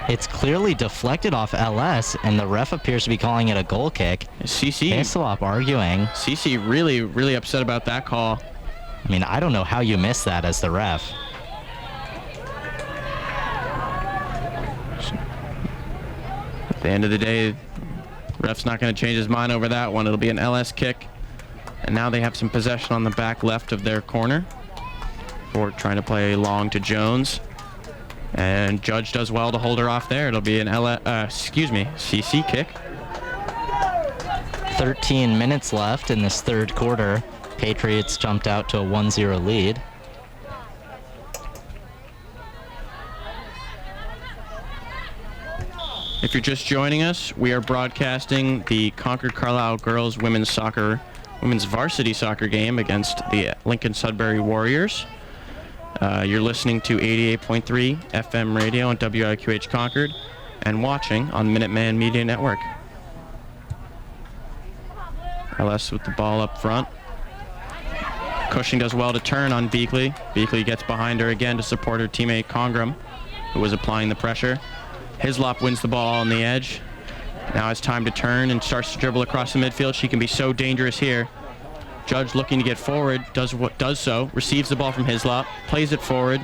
It's clearly deflected off LS, and the ref appears to be calling it a goal kick. Hislop arguing. CC really, really upset about that call. I mean, I don't know how you missed that as the ref. At the end of the day, ref's not going to change his mind over that one. It'll be an LS kick. And now they have some possession on the back left of their corner. Ford trying to play long to Jones. And Judge does well to hold her off there. It'll be an CC kick. 13 minutes left in this third quarter. Patriots jumped out to a 1-0 lead. If you're just joining us, we are broadcasting the Concord Carlisle girls women's varsity soccer game against the Lincoln Sudbury Warriors. You're listening to 88.3 FM radio on WIQH Concord and watching on Minuteman Media Network. LS with the ball up front. Cushing does well to turn on Beakley. Beakley gets behind her again to support her teammate Congram, who was applying the pressure. Hislop wins the ball on the edge. Now it's time to turn and starts to dribble across the midfield. She can be so dangerous here. Judge looking to get forward, does so, receives the ball from Hislop, plays it forward.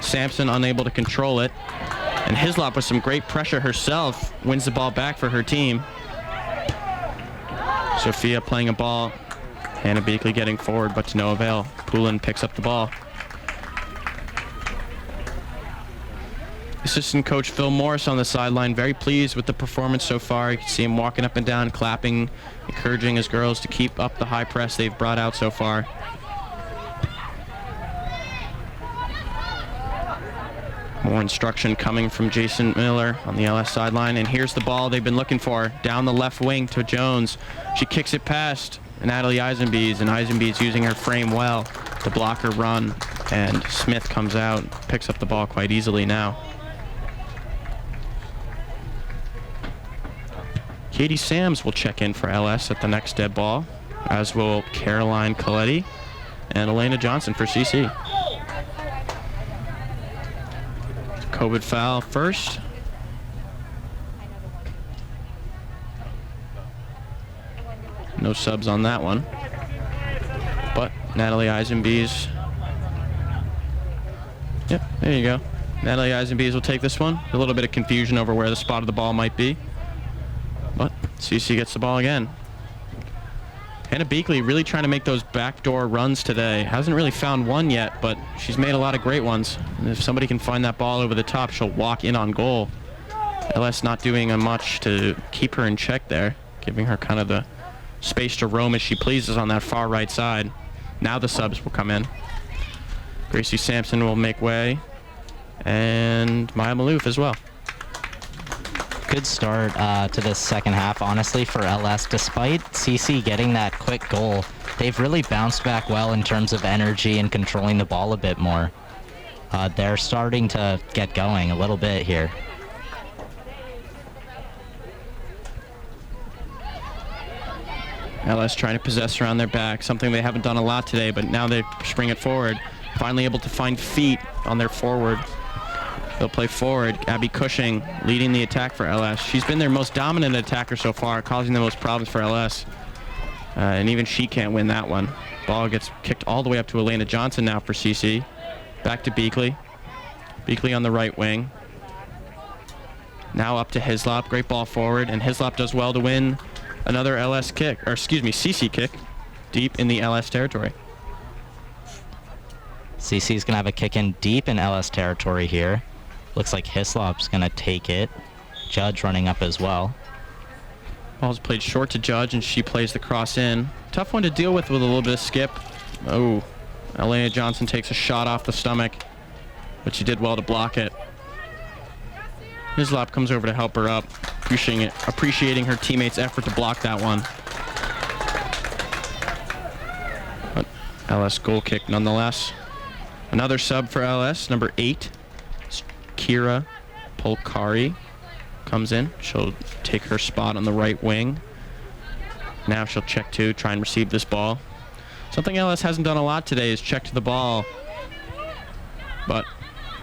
Sampson unable to control it. And Hislop with some great pressure herself wins the ball back for her team. Sophia playing a ball. Hannah Beakley getting forward, but to no avail. Poulin picks up the ball. Assistant coach Phil Morris on the sideline, very pleased with the performance so far. You can see him walking up and down, clapping, encouraging his girls to keep up the high press they've brought out so far. More instruction coming from Jason Miller on the LS sideline, and here's the ball they've been looking for. Down the left wing to Jones. She kicks it past Natalie Eisenbees, and Eisenbees using her frame well to block her run, and Smith comes out, picks up the ball quite easily now. Katie Sams will check in for LS at the next dead ball, as will Caroline Coletti and Elena Johnson for CC. COVID foul first. No subs on that one. But Natalie Eisenbees. Yep, there you go. Natalie Eisenbees will take this one. A little bit of confusion over where the spot of the ball might be. But CC gets the ball again. Hannah Beakley really trying to make those backdoor runs today. Hasn't really found one yet, but she's made a lot of great ones. And if somebody can find that ball over the top, she'll walk in on goal. LS not doing much to keep her in check there, giving her kind of the space to roam as she pleases on that far right side. Now the subs will come in. Gracie Sampson will make way, and Maya Malouf as well. Good start to this second half, honestly, for LS. Despite CC getting that quick goal, they've really bounced back well in terms of energy and controlling the ball a bit more. They're starting to get going a little bit here. LS trying to possess around their back, something they haven't done a lot today, but now they spring it forward. Finally able to find feet on their forward. They'll play forward. Abby Cushing leading the attack for LS. She's been their most dominant attacker so far, causing the most problems for LS. And even she can't win that one. Ball gets kicked all the way up to Elena Johnson now for CC. Back to Beakley. Beakley on the right wing. Now up to Hislop. Great ball forward, and Hislop does well to win another CC kick deep in the LS territory. CC's going to have a kick in deep in LS territory here. Looks like Hislop's going to take it. Judge running up as well. Ball's played short to Judge, and she plays the cross in. Tough one to deal with a little bit of skip. Oh, Elena Johnson takes a shot off the stomach, but she did well to block it. Hislop comes over to help her up, appreciating her teammates' effort to block that one. But LS goal kick nonetheless. Another sub for LS, number 8. Kira Polkari comes in. She'll take her spot on the right wing. Now she'll check to try and receive this ball. Something LS hasn't done a lot today is check to the ball. But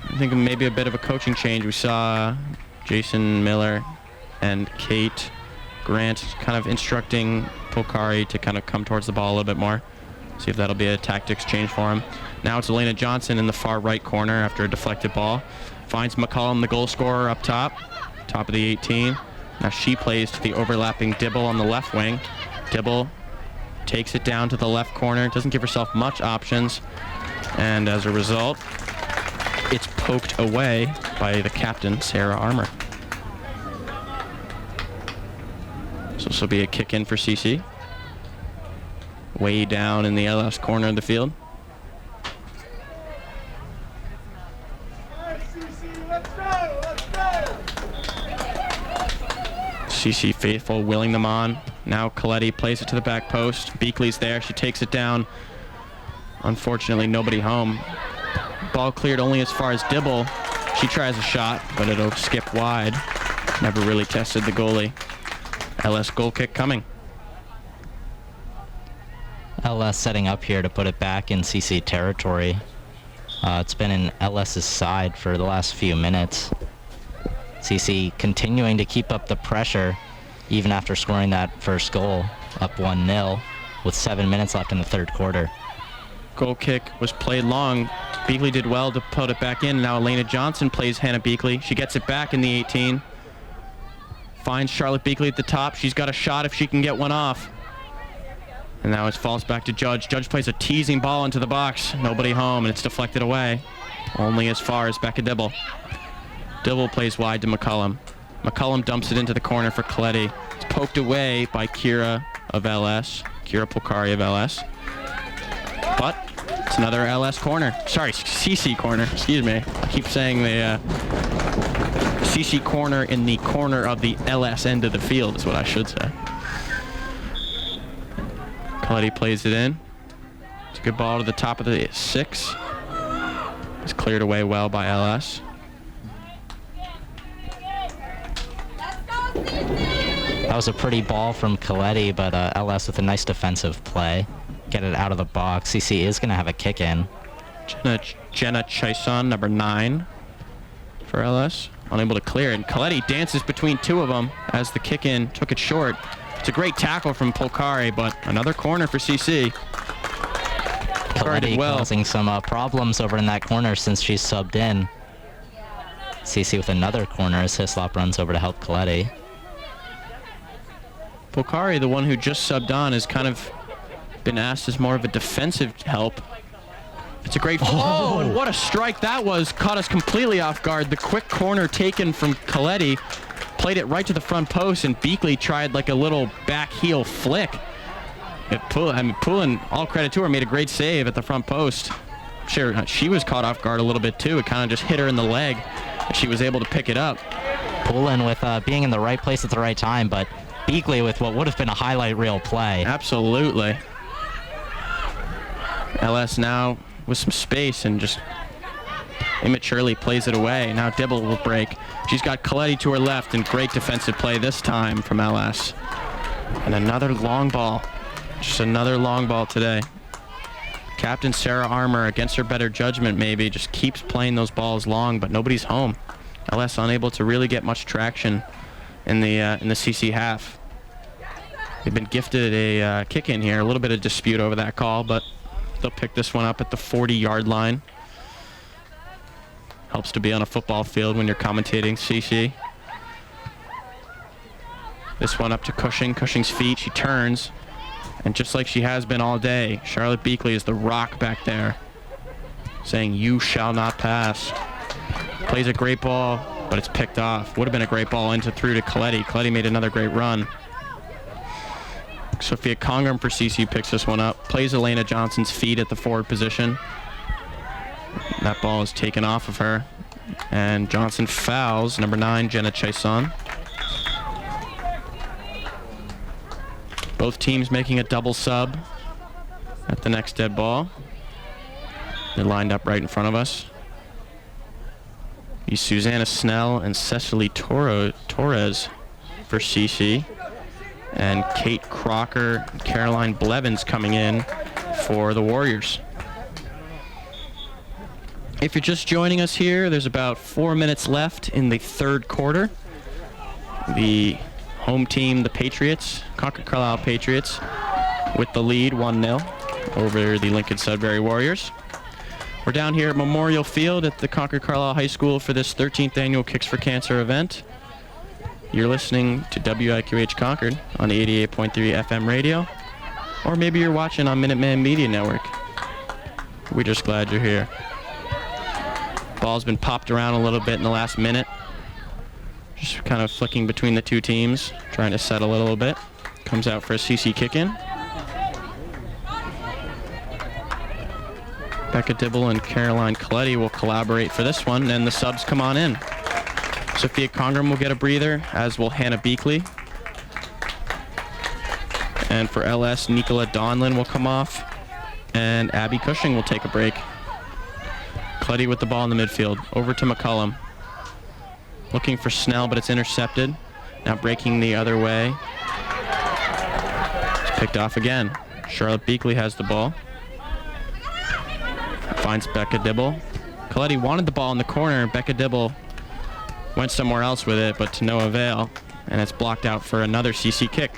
I think maybe a bit of a coaching change. We saw Jason Miller and Kate Grant kind of instructing Polkari to kind of come towards the ball a little bit more. See if that'll be a tactics change for him. Now it's Elena Johnson in the far right corner after a deflected ball. Finds McCollum, the goal scorer, up top of the 18. Now she plays to the overlapping Dibble on the left wing. Dibble takes it down to the left corner, doesn't give herself much options, and as a result, it's poked away by the captain, Sarah Armour. So this will be a kick in for CC. Way down in the LS corner of the field. CC faithful, willing them on. Now Coletti plays it to the back post. Beakley's there. She takes it down. Unfortunately, nobody home. Ball cleared only as far as Dibble. She tries a shot, but it'll skip wide. Never really tested the goalie. LS goal kick coming. LS setting up here to put it back in CC territory. It's been in LS's side for the last few minutes. CC continuing to keep up the pressure even after scoring that first goal, up 1-0 with 7 minutes left in the third quarter. Goal kick was played long. Beakley did well to put it back in. Now Elena Johnson plays Hannah Beakley. She gets it back in the 18. Finds Charlotte Beakley at the top. She's got a shot if she can get one off. And now it falls back to Judge. Judge plays a teasing ball into the box. Nobody home, and it's deflected away. Only as far as Becca Dibble. Dibble plays wide to McCullum. McCullum dumps it into the corner for Coletti. It's poked away by Kira of LS. Kira Polkari of LS. But it's another LS corner. Sorry, CC corner. Excuse me. I keep saying the CC corner in the corner of the LS end of the field is what I should say. Coletti plays it in. It's a good ball to the top of the 6. It's cleared away well by LS. That was a pretty ball from Coletti, but LS with a nice defensive play. Get it out of the box. CC is going to have a kick in. Jenna Chison, number 9 for LS. Unable to clear it. And Coletti dances between two of them as the kick in took it short. It's a great tackle from Polkari, but another corner for CC. Coletti causing some problems over in that corner since she's subbed in. CC with another corner as Hislop runs over to help Coletti. Polkari, the one who just subbed on, has kind of been asked as more of a defensive help. It's a great... Oh, and what a strike that was. Caught us completely off guard. The quick corner taken from Coletti. Played it right to the front post, and Beakley tried like a little back heel flick. Poulin, all credit to her, made a great save at the front post. Sure, she was caught off guard a little bit too. It kind of just hit her in the leg. She was able to pick it up. Poulin with being in the right place at the right time, but Beakley with what would have been a highlight reel play. Absolutely. LS now with some space and just immaturely plays it away. Now Dibble will break. She's got Coletti to her left, and great defensive play this time from LS. And another long ball. Just another long ball today. Captain Sarah Armour, against her better judgment maybe, just keeps playing those balls long, but nobody's home. LS unable to really get much traction in the CC half. They've been gifted a kick in here. A little bit of dispute over that call, but they'll pick this one up at the 40-yard line. Helps to be on a football field when you're commentating CC. This one up to Cushing. Cushing's feet. She turns. And just like she has been all day, Charlotte Beakley is the rock back there, saying, "You shall not pass." Plays a great ball, but it's picked off. Would have been a great ball through to Coletti. Coletti made another great run. Sophia Congram for CC picks this one up. Plays Elena Johnson's feet at the forward position. That ball is taken off of her. And Johnson fouls number 9, Jenna Chason. Both teams making a double sub at the next dead ball. They're lined up right in front of us. He's Susanna Snell and Cecily Torres for CC. And Kate Crocker and Caroline Blevins coming in for the Warriors. If you're just joining us here, there's about 4 minutes left in the third quarter. The home team, the Patriots, Concord Carlisle Patriots, with the lead 1-0 over the Lincoln Sudbury Warriors. We're down here at Memorial Field at the Concord Carlisle High School for this 13th annual Kicks for Cancer event. You're listening to WIQH Concord on 88.3 FM radio, or maybe you're watching on Minuteman Media Network. We're just glad you're here. Ball's been popped around a little bit in the last minute. Just kind of flicking between the two teams, trying to settle it a little bit. Comes out for a CC kick-in. Becca Dibble and Caroline Coletti will collaborate for this one, and the subs come on in. Sophia Congram will get a breather, as will Hannah Beakley. And for LS, Nicola Donlin will come off, and Abby Cushing will take a break. Coletti with the ball in the midfield. Over to McCullum. Looking for Snell, but it's intercepted. Now breaking the other way. It's picked off again. Charlotte Beakley has the ball. Finds Becca Dibble. Coletti wanted the ball in the corner. Becca Dibble went somewhere else with it, but to no avail. And it's blocked out for another CC kick.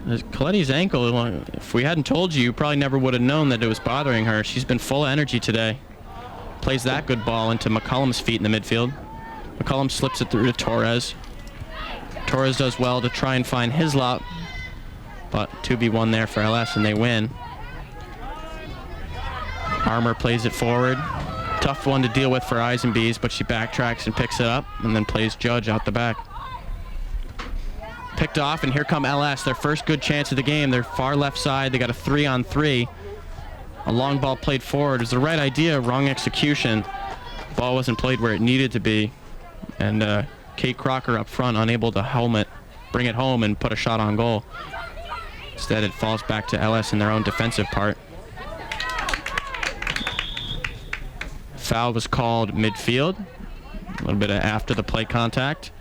Coletti's ankle, if we hadn't told you, you probably never would have known that it was bothering her. She's been full of energy today. Plays that good ball into McCullum's feet in the midfield. McCullum slips it through to Torres. Torres does well to try and find Hislop, but 2v1 there for LS, and they win. Armour plays it forward. Tough one to deal with for Eisenbees, but she backtracks and picks it up, and then plays Judge out the back. Picked off, and here come LS, their first good chance of the game. They're far left side. They got a 3-on-3. A long ball played forward. It was the right idea, wrong execution. Ball wasn't played where it needed to be. And Kate Crocker up front, unable to bring it home and put a shot on goal. Instead, it falls back to LS in their own defensive part. Foul was called midfield. A little bit of after the play contact.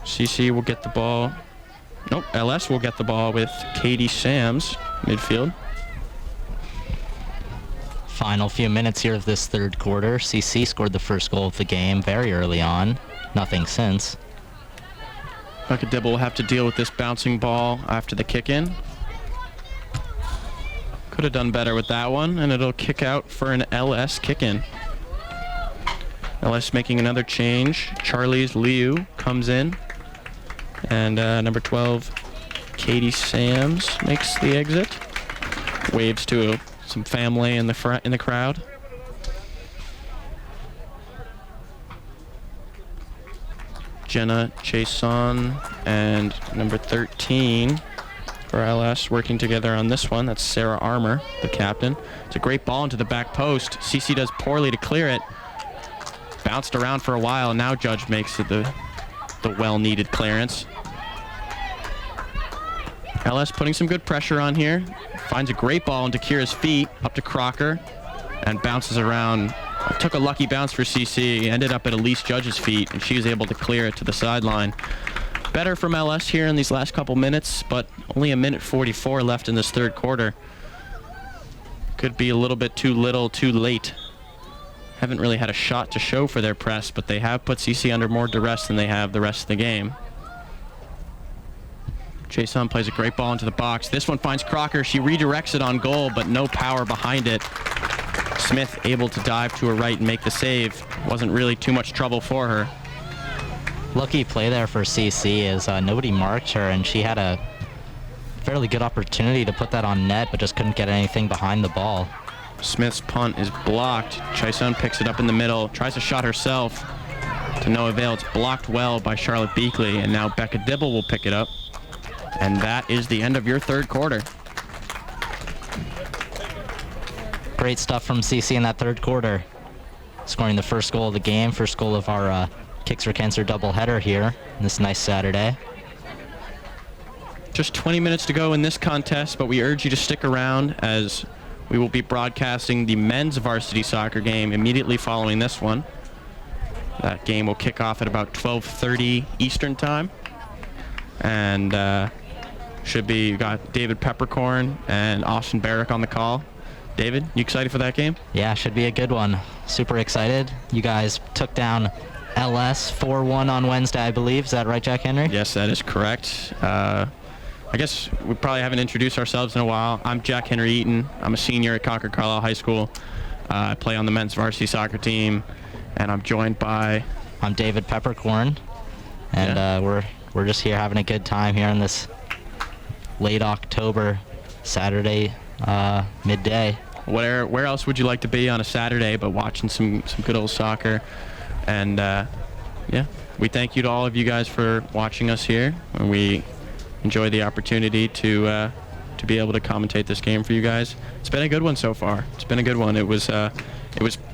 CC will get the ball. Nope, LS will get the ball with Katie Sams, midfield. Final few minutes here of this third quarter. CC scored the first goal of the game very early on. Nothing since. Becca Dibble will have to deal with this bouncing ball after the kick-in. Could have done better with that one, and it'll kick out for an LS kick-in. LS making another change. Charlize Liu comes in. And number 12, Katie Sams makes the exit. Waves to some family in the crowd. Jenna Chason and number 13 for LS working together on this one. That's Sarah Armour, the captain. It's a great ball into the back post. CC does poorly to clear it. Bounced around for a while. Now Judge makes it the well-needed clearance. LS putting some good pressure on here. Finds a great ball into Kira's feet, up to Crocker, and bounces around. Took a lucky bounce for CC, ended up at Elise Judge's feet, and she was able to clear it to the sideline. Better from LS here in these last couple minutes, but only a minute 44 left in this third quarter. Could be a little bit too little, too late. Haven't really had a shot to show for their press, but they have put CC under more duress than they have the rest of the game. Jason plays a great ball into the box. This one finds Crocker. She redirects it on goal, but no power behind it. Smith able to dive to her right and make the save. Wasn't really too much trouble for her. Lucky play there for CC is nobody marked her, and she had a fairly good opportunity to put that on net, but just couldn't get anything behind the ball. Smith's punt is blocked. Chason picks it up in the middle, tries a shot herself to no avail. It's blocked well by Charlotte Beakley, and now Becca Dibble will pick it up. And that is the end of your third quarter. Great stuff from CC in that third quarter. Scoring the first goal of the game, first goal of our Kicks for Cancer doubleheader here this nice Saturday. Just 20 minutes to go in this contest, but we urge you to stick around as we will be broadcasting the men's varsity soccer game immediately following this one. That game will kick off at about 12:30 Eastern time. And we got David Peppercorn and Austin Barrick on the call. David, you excited for that game? Yeah, should be a good one. Super excited. You guys took down LS 4-1 on Wednesday, I believe. Is that right, Jack Henry? Yes, that is correct. I guess we probably haven't introduced ourselves in a while. I'm Jack Henry Eaton. I'm a senior at Concord Carlisle High School. I play on the men's varsity soccer team, and I'm joined by... I'm David Peppercorn, and we're just here having a good time here on this late October Saturday midday. Where else would you like to be on a Saturday but watching some good old soccer? And we thank you to all of you guys for watching us here, and we enjoy the opportunity to be able to commentate this game for you guys. It's been a good one so far. It's been a good one. It was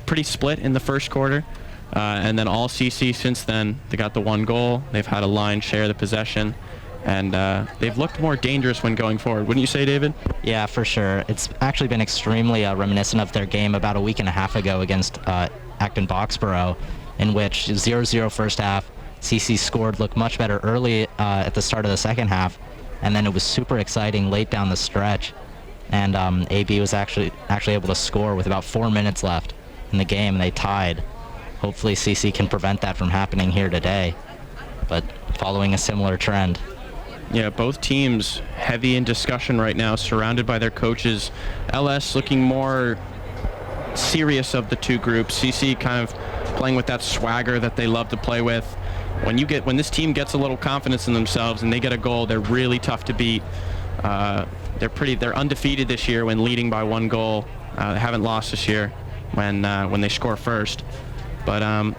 pretty split in the first quarter, and then all CC since then. They got the one goal. They've had a line share the possession, and they've looked more dangerous when going forward. Wouldn't you say, David? Yeah, for sure. It's actually been extremely reminiscent of their game about a week and a half ago against Acton Boxborough, in which 0-0 first half. CC scored, looked much better early at the start of the second half, and then it was super exciting late down the stretch, and AB was actually able to score with about 4 minutes left in the game, and they tied. Hopefully CC can prevent that from happening here today, but following a similar trend. Yeah, both teams heavy in discussion right now, surrounded by their coaches. LS looking more serious of the two groups. CC kind of playing with that swagger that they love to play with. When this team gets a little confidence in themselves and they get a goal, they're really tough to beat. They're undefeated this year when leading by one goal. They haven't lost this year when they score first. But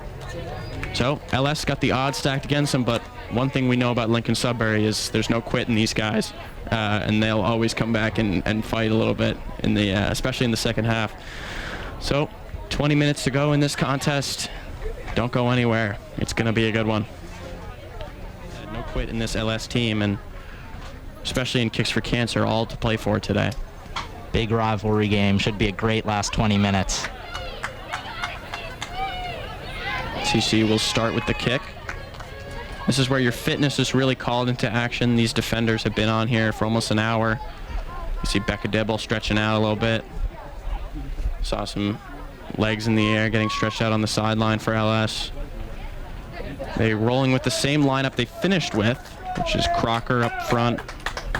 so LS got the odds stacked against them. But one thing we know about Lincoln Sudbury is there's no quit in these guys, and they'll always come back and fight a little bit especially in the second half. So 20 minutes to go in this contest. Don't go anywhere. It's going to be a good one. No quit in this LS team, and especially in Kicks for Cancer, all to play for today. Big rivalry game. Should be a great last 20 minutes. CC will start with the kick. This is where your fitness is really called into action. These defenders have been on here for almost an hour. You see Becca Dibble stretching out a little bit. Saw some legs in the air getting stretched out on the sideline for LS. They're rolling with the same lineup they finished with, which is Crocker up front,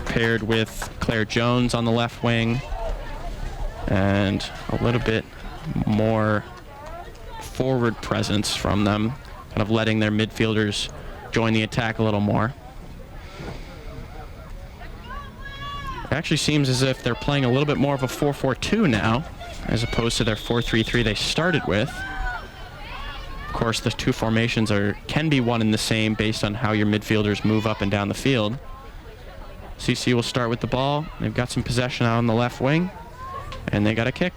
paired with Claire Jones on the left wing, and a little bit more forward presence from them, kind of letting their midfielders join the attack a little more. It actually seems as if they're playing a little bit more of a 4-4-2 now, as opposed to their 4-3-3 they started with. Of course, the two formations can be one and the same based on how your midfielders move up and down the field. CC will start with the ball. They've got some possession out on the left wing, and they got a kick.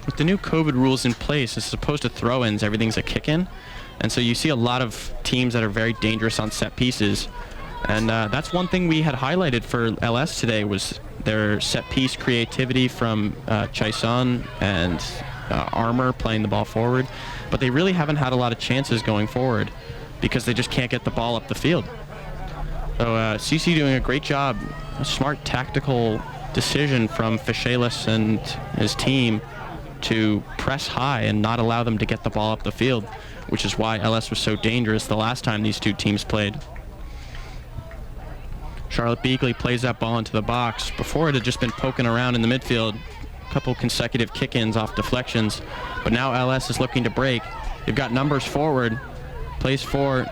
With the new COVID rules in place, as opposed to throw-ins, everything's a kick-in. And so you see a lot of teams that are very dangerous on set pieces. And that's one thing we had highlighted for LS today was their set-piece creativity from Chaison and Armour playing the ball forward. But they really haven't had a lot of chances going forward because they just can't get the ball up the field. So CC doing a great job, a smart tactical decision from Fischelis and his team to press high and not allow them to get the ball up the field, which is why LS was so dangerous the last time these two teams played. Charlotte Beakley plays that ball into the box. Before it had just been poking around in the midfield, a couple consecutive kick-ins off deflections, but now LS is looking to break. They've got numbers forward, plays for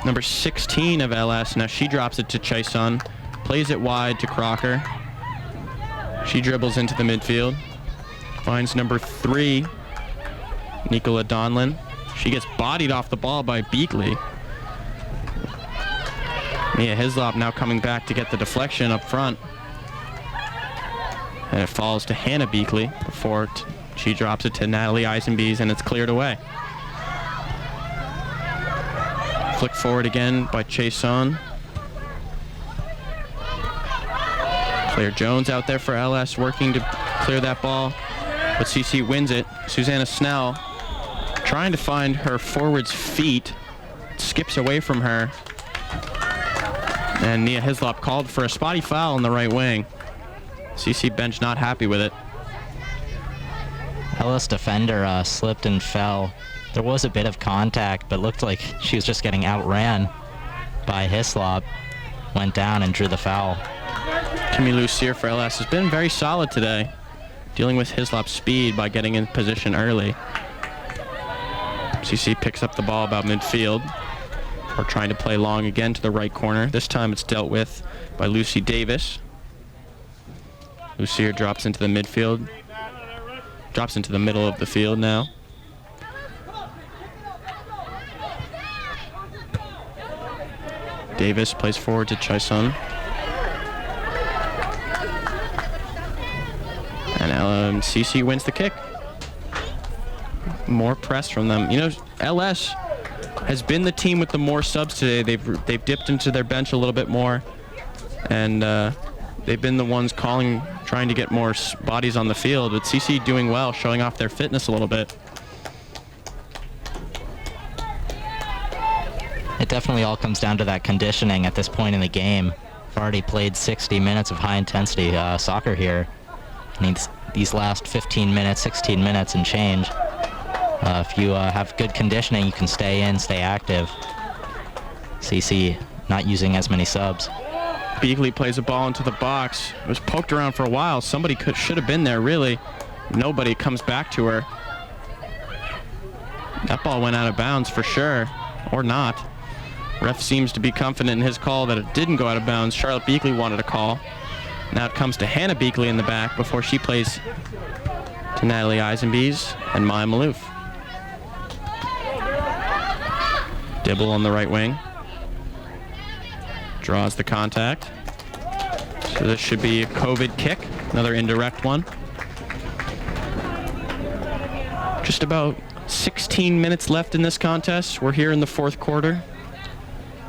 number 16 of LS. Now she drops it to Chaison, plays it wide to Crocker. She dribbles into the midfield, finds number 3, Nicola Donlin. She gets bodied off the ball by Beakley. Mia Hislop now coming back to get the deflection up front. And it falls to Hannah Beakley before she drops it to Natalie Eisenbees, and it's cleared away. Flick forward again by Chason. Claire Jones out there for LS working to clear that ball, but CC wins it. Susanna Snell trying to find her forward's feet, skips away from her, and Nia Hislop called for a spotty foul on the right wing. CC bench not happy with it. LS defender slipped and fell. There was a bit of contact, but looked like she was just getting outran by Hislop. Went down and drew the foul. Kimmy Lucier for LS has been very solid today, dealing with Hislop's speed by getting in position early. CC picks up the ball about midfield. We're trying to play long again to the right corner. This time it's dealt with by Lucy Davis. Lucier drops into the midfield. Drops into the middle of the field now. Davis plays forward to Chaison. And CC wins the kick. More press from them. You know, LS has been the team with the more subs today. They've dipped into their bench a little bit more, and they've been the ones trying to get more bodies on the field. But CC doing well, showing off their fitness a little bit. It definitely all comes down to that conditioning at this point in the game. I've already played 60 minutes of high-intensity soccer here. These last 15 minutes, 16 minutes and change. If you have good conditioning, you can stay in, stay active. CC not using as many subs. Beakley plays a ball into the box. It was poked around for a while. Somebody should have been there, really. Nobody comes back to her. That ball went out of bounds for sure, or not. Ref seems to be confident in his call that it didn't go out of bounds. Charlotte Beakley wanted a call. Now it comes to Hannah Beakley in the back before she plays to Natalie Eisenbees and Maya Malouf. Dibble on the right wing. Draws the contact. So this should be a COVID kick, another indirect one. Just about 16 minutes left in this contest. We're here in the fourth quarter.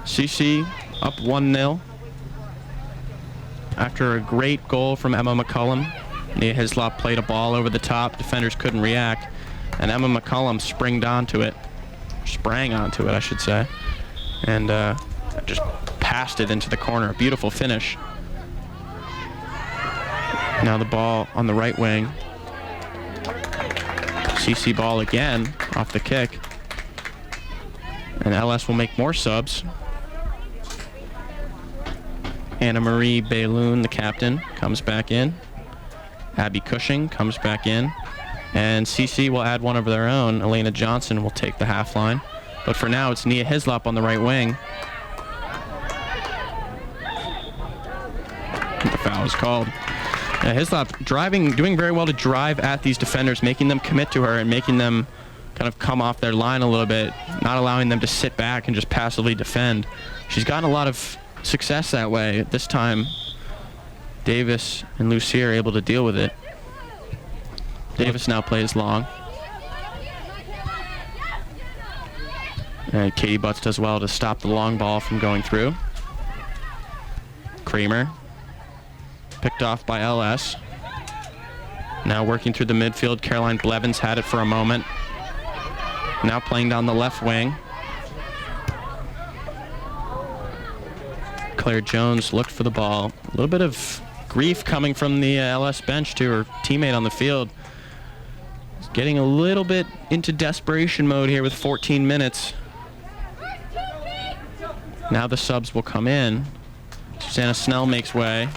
CC up 1-0. After a great goal from Emma McCullum, Nia Hislop played a ball over the top. Defenders couldn't react, and Emma McCullum sprang onto it, I should say, and just passed it into the corner. A beautiful finish. Now the ball on the right wing. CC ball again off the kick, and LS will make more subs. Anna Marie Bayloon, the captain, comes back in. Abby Cushing comes back in. And CC will add one of their own. Elena Johnson will take the half line. But for now, it's Nia Hislop on the right wing. The foul is called. Hislop doing very well to drive at these defenders, making them commit to her and making them kind of come off their line a little bit, not allowing them to sit back and just passively defend. She's gotten a lot of success that way. This time, Davis and Lucier are able to deal with it. Davis now plays long. And Katie Butts does well to stop the long ball from going through. Kramer, picked off by LS. Now working through the midfield, Caroline Blevins had it for a moment. Now playing down the left wing. Claire Jones looked for the ball. A little bit of grief coming from the LS bench to her teammate on the field. It's getting a little bit into desperation mode here with 14 minutes. Now the subs will come in. Susanna Snell makes way.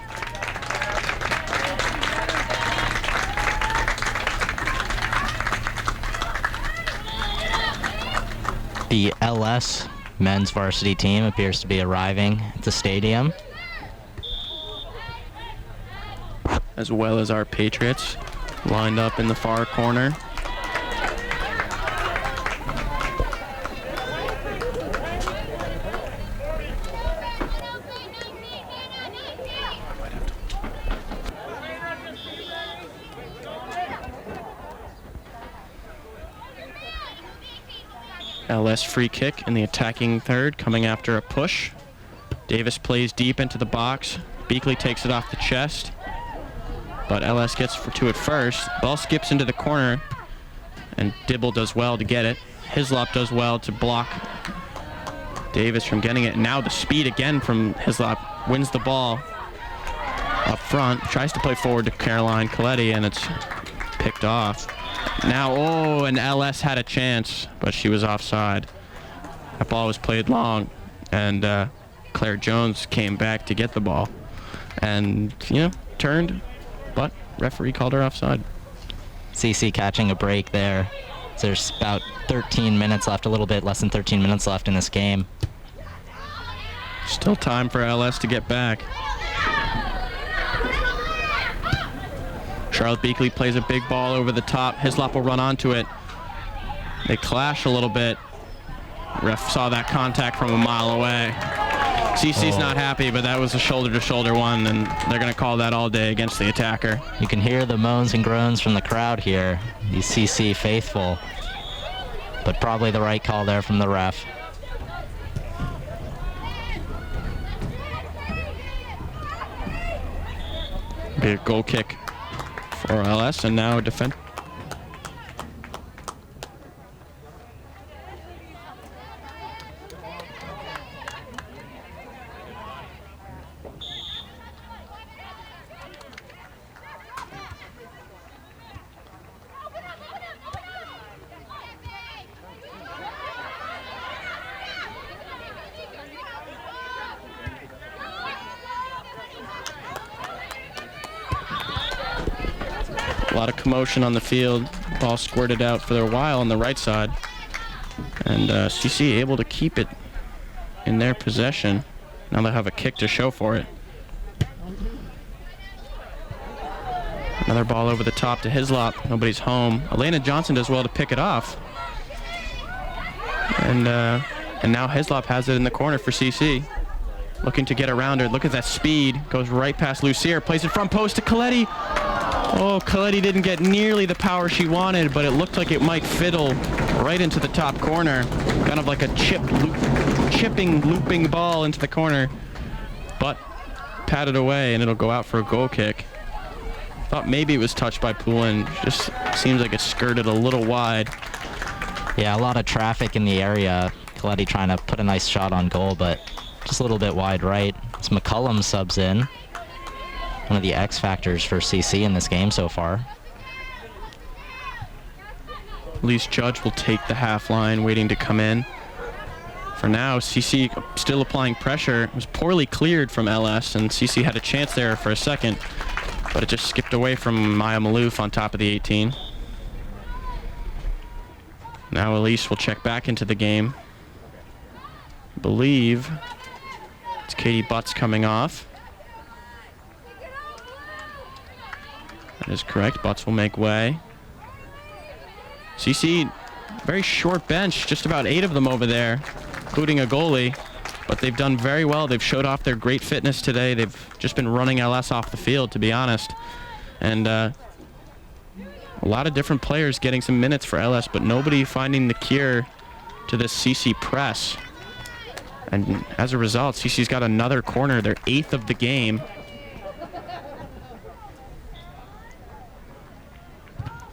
The LS men's varsity team appears to be arriving at the stadium. As well as our Patriots lined up in the far corner. LS free kick in the attacking third, coming after a push. Davis plays deep into the box. Beakley takes it off the chest, but LS gets to it first. Ball skips into the corner, and Dibble does well to get it. Hislop does well to block Davis from getting it. Now the speed again from Hislop wins the ball up front. Tries to play forward to Caroline Coletti, and it's picked off. Now, oh, and LS had a chance, but she was offside. That ball was played long, and Claire Jones came back to get the ball. And, turned, but referee called her offside. CC catching a break there. There's about 13 minutes left, a little bit less than 13 minutes left in this game. Still time for LS to get back. Charlotte Beakley plays a big ball over the top. Hislop will run onto it. They clash a little bit. Ref saw that contact from a mile away. CC's not happy, but that was a shoulder-to-shoulder one, and they're going to call that all day against the attacker. You can hear the moans and groans from the crowd here, the CC faithful, but probably the right call there from the ref. Be a goal kick for LS, and now a defense. A lot of commotion on the field. Ball squirted out for a while on the right side. And CC able to keep it in their possession. Now they'll have a kick to show for it. Another ball over the top to Hislop. Nobody's home. Elena Johnson does well to pick it off. And now Hislop has it in the corner for CC. Looking to get around her. Look at that speed. Goes right past Lucier. Plays it front post to Coletti. Oh, Coletti didn't get nearly the power she wanted, but it looked like it might fiddle right into the top corner. Kind of like a chipping, looping ball into the corner. But patted away, and it'll go out for a goal kick. Thought maybe it was touched by Poulin. Just seems like it skirted a little wide. Yeah, a lot of traffic in the area. Coletti trying to put a nice shot on goal, but just a little bit wide right. As McCullum subs in. One of the X factors for CC in this game so far. Elise Judge will take the half line, waiting to come in. For now, CC still applying pressure. It was poorly cleared from LS, and CC had a chance there for a second, but it just skipped away from Maya Malouf on top of the 18. Now Elise will check back into the game. I believe it's Katie Butts coming off. That is correct. Butts will make way. CC, very short bench, just about 8 of them over there, including a goalie, but they've done very well. They've showed off their great fitness today. They've just been running LS off the field, to be honest. And a lot of different players getting some minutes for LS, but nobody finding the cure to this CC press. And as a result, CC's got another corner, their 8th of the game.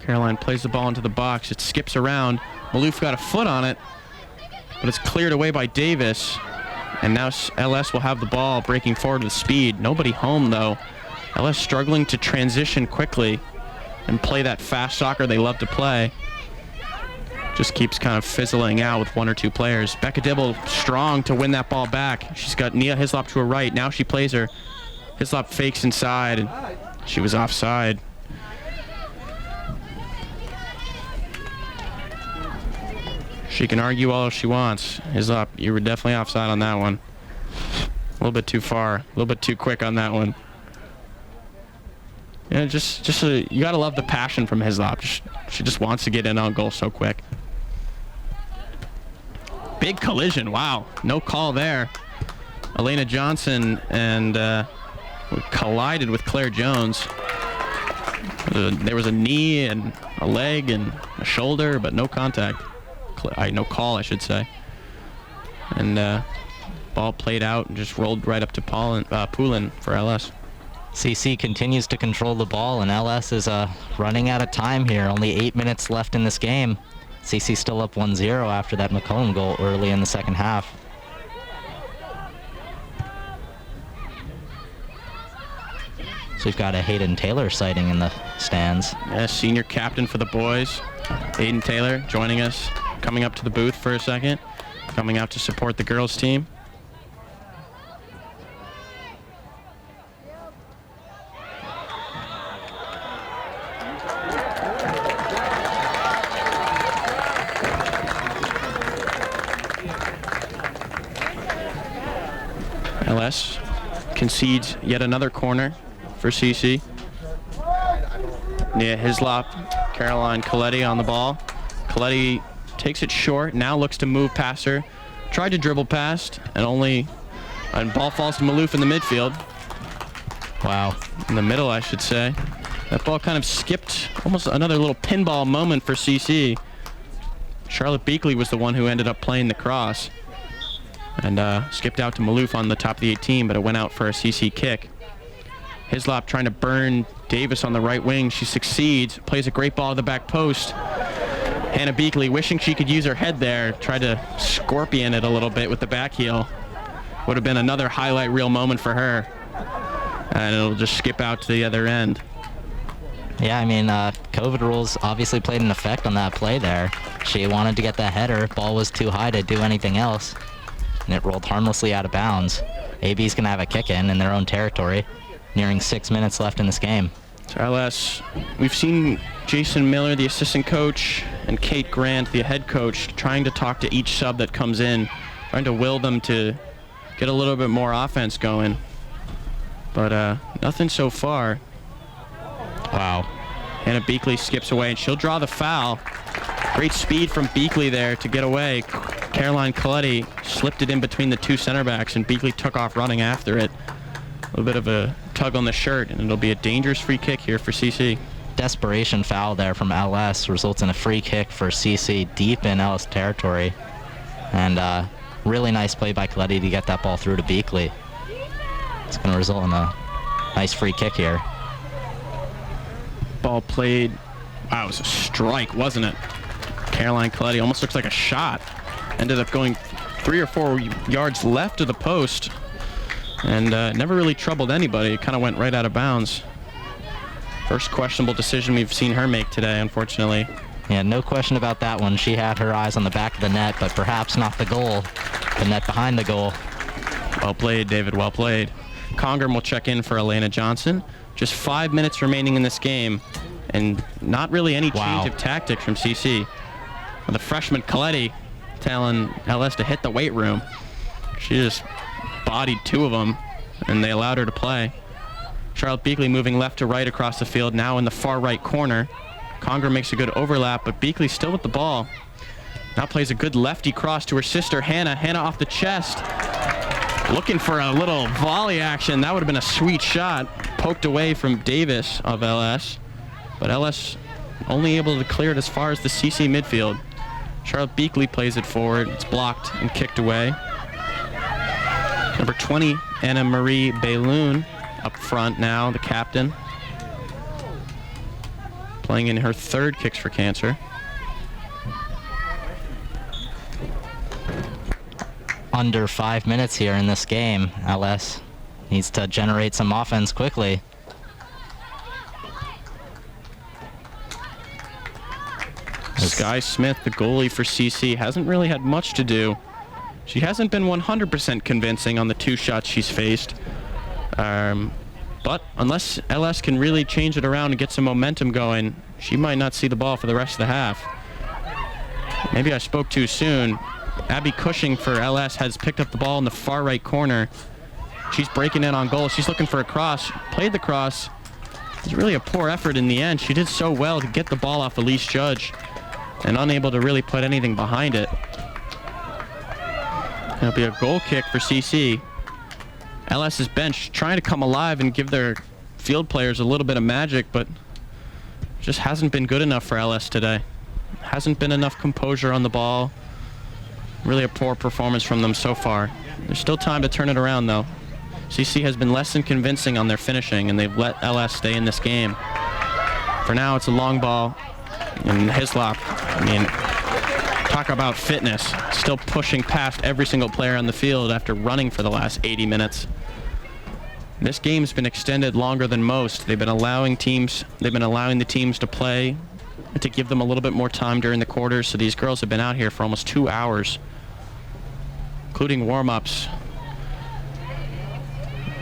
Caroline plays the ball into the box. It skips around. Malouf got a foot on it, but it's cleared away by Davis. And now LS will have the ball, breaking forward with speed. Nobody home, though. LS struggling to transition quickly and play that fast soccer they love to play. Just keeps kind of fizzling out with 1 or 2 players. Becca Dibble strong to win that ball back. She's got Nia Hislop to her right. Now she plays her. Hislop fakes inside, and she was offside. She can argue all she wants. Hislop, you were definitely offside on that one. A little bit too far, a little bit too quick on that one. Yeah, you gotta love the passion from Hislop. She just wants to get in on goal so quick. Big collision, wow, no call there. Elena Johnson and collided with Claire Jones. There was a knee and a leg and a shoulder, but no contact. no call, I should say. And ball played out and just rolled right up to Poulin for LS. CC continues to control the ball, and LS is running out of time here. Only 8 minutes left in this game. CC still up 1-0 after that McCollum goal early in the second half. So we've got a Hayden Taylor sighting in the stands. Yeah, senior captain for the boys. Hayden Taylor joining us, coming up to the booth for a second, coming out to support the girls team. LS concedes yet another corner for CC. Nia Hislop, Caroline Coletti on the ball. Coletti takes it short, now looks to move past her. Tried to dribble past, and ball falls to Maloof in the midfield. Wow. In the middle, I should say. That ball kind of skipped, almost another little pinball moment for CC. Charlotte Beakley was the one who ended up playing the cross. And skipped out to Maloof on the top of the 18, but it went out for a CC kick. Hislop trying to burn Davis on the right wing. She succeeds, plays a great ball to the back post. Hannah Beakley, wishing she could use her head there, tried to scorpion it a little bit with the back heel. Would have been another highlight reel moment for her. And it'll just skip out to the other end. Yeah, I mean, COVID rules obviously played an effect on that play there. She wanted to get that header. Ball was too high to do anything else. And it rolled harmlessly out of bounds. AB's going to have a kick in their own territory, nearing 6 minutes left in this game. So LS, we've seen Jason Miller, the assistant coach, and Kate Grant, the head coach, trying to talk to each sub that comes in, trying to will them to get a little bit more offense going. But nothing so far. Wow. Hannah Beakley skips away, and she'll draw the foul. Great speed from Beakley there to get away. Caroline Coletti slipped it in between the two center backs, and Beakley took off running after it. A little bit of a tug on the shirt, and it'll be a dangerous free kick here for CC. Desperation foul there from LS results in a free kick for CC deep in LS territory. And really nice play by Coletti to get that ball through to Beakley. It's going to result in a nice free kick here. Ball played. Wow, it was a strike, wasn't it? Caroline Coletti almost looks like a shot. Ended up going 3 or 4 yards left of the post. And never really troubled anybody. It kind of went right out of bounds. First questionable decision we've seen her make today, unfortunately. Yeah, no question about that one. She had her eyes on the back of the net, but perhaps not the goal. The net behind the goal. Well played, David, well played. Congram will check in for Elena Johnson. Just 5 minutes remaining in this game, and not really any change of tactics from CC. The freshman Coletti telling LS to hit the weight room. She just bodied 2 of them, and they allowed her to play. Charlotte Beakley moving left to right across the field, now in the far right corner. Conger makes a good overlap, but Beakley still with the ball. Now plays a good lefty cross to her sister, Hannah. Hannah off the chest. Looking for a little volley action. That would have been a sweet shot. Poked away from Davis of LS. But LS only able to clear it as far as the CC midfield. Charlotte Beakley plays it forward. It's blocked and kicked away. Number 20, Anna Marie Bayloon up front now, the captain. Playing in her 3rd Kicks for Cancer. Under 5 minutes here in this game. LS needs to generate some offense quickly. Sky Smith, the goalie for CC, hasn't really had much to do. She hasn't been 100% convincing on the 2 shots she's faced. But unless LS can really change it around and get some momentum going, she might not see the ball for the rest of the half. Maybe I spoke too soon. Abby Cushing for LS has picked up the ball in the far right corner. She's breaking in on goal. She's looking for a cross. Played the cross. It was really a poor effort in the end. She did so well to get the ball off Elise Judge and unable to really put anything behind it. It'll be a goal kick for CC. LS's bench trying to come alive and give their field players a little bit of magic, but just hasn't been good enough for LS today. hasn't been enough composure on the ball. Really a poor performance from them so far. There's still time to turn it around, though. CC has been less than convincing on their finishing, and they've let LS stay in this game. For now, it's a long ball, and Hislop, I mean, talk about fitness. Still pushing past every single player on the field after running for the last 80 minutes. This game's been extended longer than most. They've been allowing the teams to play and to give them a little bit more time during the quarters. So these girls have been out here for almost 2 hours, including warm-ups.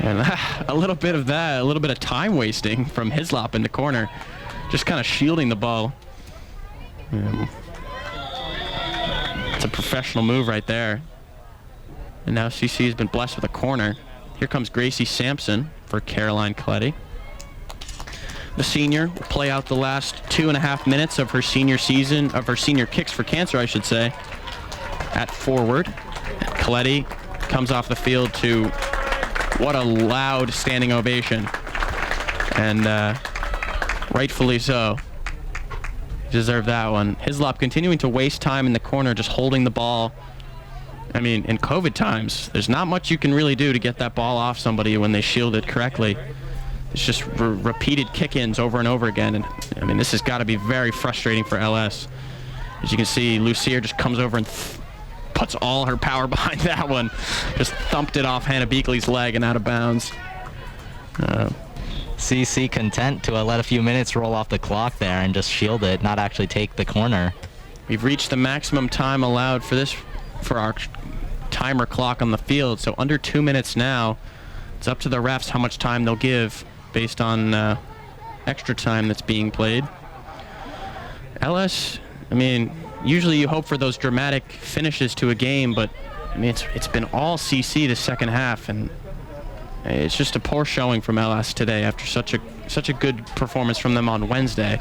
And a little bit of that, a little bit of time wasting from Hislop in the corner, just kind of shielding the ball. It's a professional move right there. And now CC has been blessed with a corner. Here comes Gracie Sampson for Caroline Coletti. The senior will play out the last 2.5 minutes of her senior season, of her senior kicks for cancer, I should say, at forward. Coletti comes off the field to what a loud standing ovation. And rightfully so. Deserve that one. Hislop continuing to waste time in the corner, just holding the ball. I mean, in COVID times, there's not much you can really do to get that ball off somebody when they shield it correctly. It's just repeated kick-ins over and over again. And I mean, this has got to be very frustrating for LS. As you can see, Lucier just comes over and puts all her power behind that one. Just thumped it off Hannah Beakley's leg and out of bounds. CC content to let a few minutes roll off the clock there and just shield it, not actually take the corner. We've reached the maximum time allowed for our timer clock on the field, so under 2 minutes now. It's up to the refs how much time they'll give based on extra time that's being played. LS, I mean, usually you hope for those dramatic finishes to a game, but I mean, it's been all CC the second half, and it's just a poor showing from LS today after such a good performance from them on Wednesday.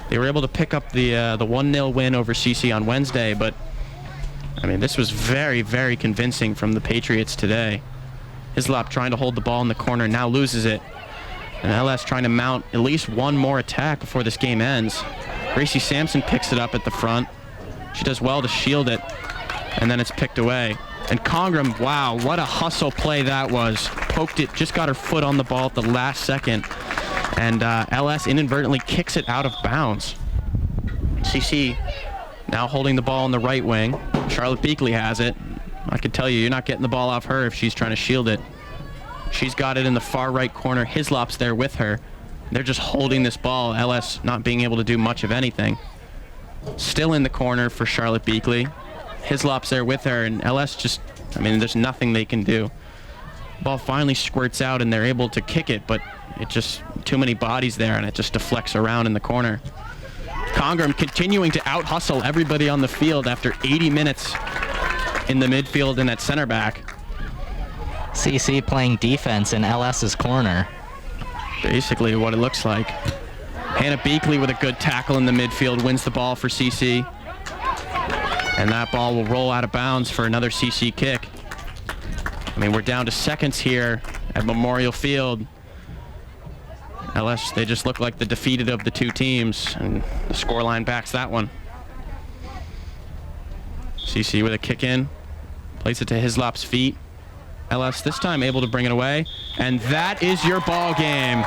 They were able to pick up the 1-0 win over CC on Wednesday, but I mean, this was very, very convincing from the Patriots today. Hislop trying to hold the ball in the corner, now loses it. And LS trying to mount at least one more attack before this game ends. Gracie Sampson picks it up at the front. She does well to shield it, and then it's picked away. And Congram, wow, what a hustle play that was. Poked it, just got her foot on the ball at the last second. And LS inadvertently kicks it out of bounds. CC now holding the ball on the right wing. Charlotte Beakley has it. I can tell you, you're not getting the ball off her if she's trying to shield it. She's got it in the far right corner. Hislop's there with her. They're just holding this ball. LS not being able to do much of anything. Still in the corner for Charlotte Beakley. Hislop's there with her, and LS just, I mean, there's nothing they can do. Ball finally squirts out, and they're able to kick it, but it just, too many bodies there, and it just deflects around in the corner. Congram continuing to out-hustle everybody on the field after 80 minutes in the midfield and at center back. CC playing defense in LS's corner. Basically what it looks like. Hannah Beakley with a good tackle in the midfield wins the ball for CC. And that ball will roll out of bounds for another CC kick. I mean, we're down to seconds here at Memorial Field. LS, they just look like the defeated of the two teams, and the scoreline backs that one. CC with a kick in, plays it to Hislop's feet. LS this time able to bring it away, and that is your ball game.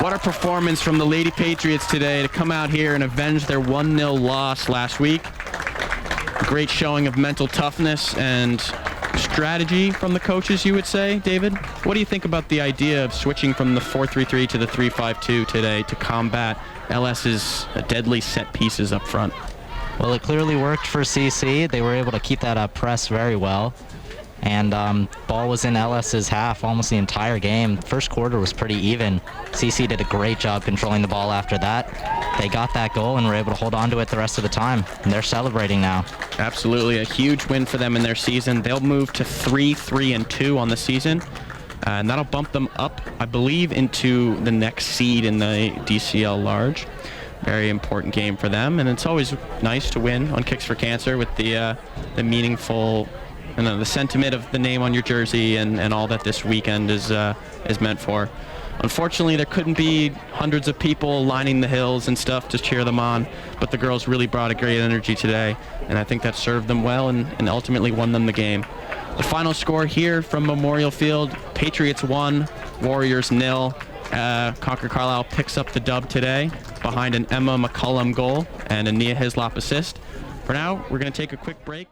What a performance from the Lady Patriots today to come out here and avenge their 1-0 loss last week. A great showing of mental toughness and strategy from the coaches, you would say, David? What do you think about the idea of switching from the 4-3-3 to the 3-5-2 today to combat LS's deadly set pieces up front? Well, it clearly worked for CC. They were able to keep that press very well. And ball was in LS's half almost the entire game. First quarter was pretty even. CC did a great job controlling the ball after that. They got that goal and were able to hold on to it the rest of the time. And they're celebrating now. Absolutely, a huge win for them in their season. They'll move to 3-3-2 on the season. And that'll bump them up, I believe, into the next seed in the DCL Large. Very important game for them. And it's always nice to win on Kicks for Cancer with the meaningful, the sentiment of the name on your jersey and all that this weekend is meant for. Unfortunately, there couldn't be hundreds of people lining the hills and stuff to cheer them on, but the girls really brought a great energy today, and I think that served them well and ultimately won them the game. The final score here from Memorial Field, Patriots 1, Warriors 0. Concord Carlisle picks up the dub today behind an Emma McCullum goal and a Nia Hislop assist. For now, we're going to take a quick break.